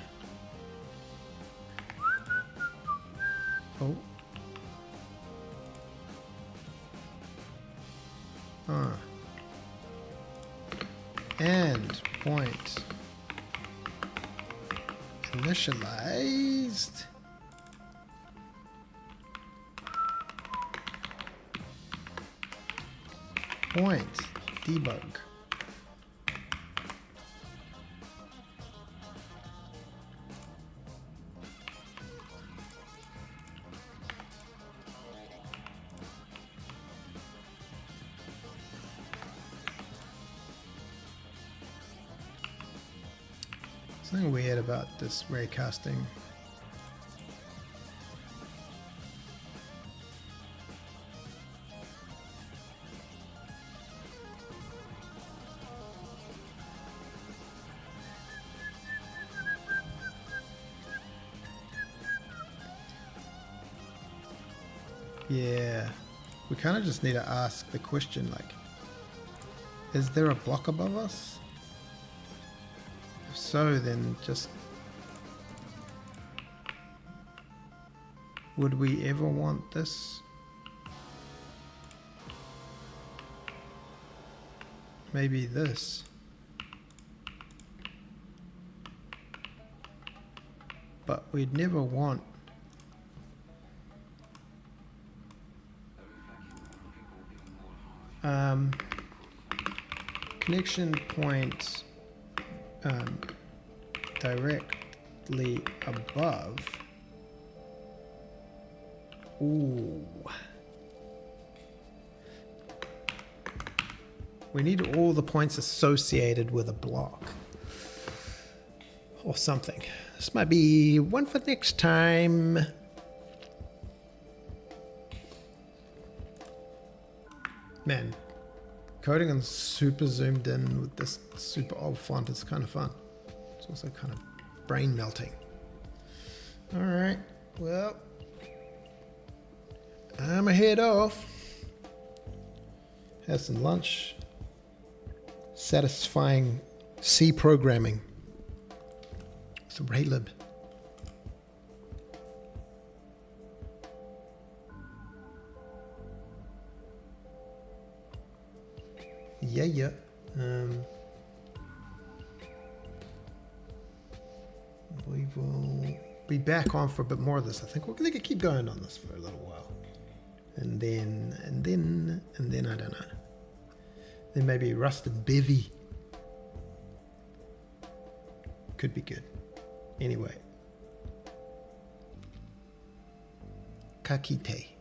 Speaker 1: Oh. And point initialized point debug. Something weird about this raycasting. Yeah, we kind of just need to ask the question, like, is there a block above us? If so, then just, would we ever want this? Maybe this. But we'd never want connection point directly above. Ooh. We need all the points associated with a block or something. This might be one for next time. Man, coding on super zoomed in with this super old font is kind of fun. It's also kind of brain melting. All right, well, I'm ahead off. Have some lunch. Satisfying C programming. It's a raylib. Yeah. We will be back on for a bit more of this. I think we're going to keep going on this for a little while. And then I don't know. Then maybe Rusted Bevy. Could be good. Anyway. Kakite.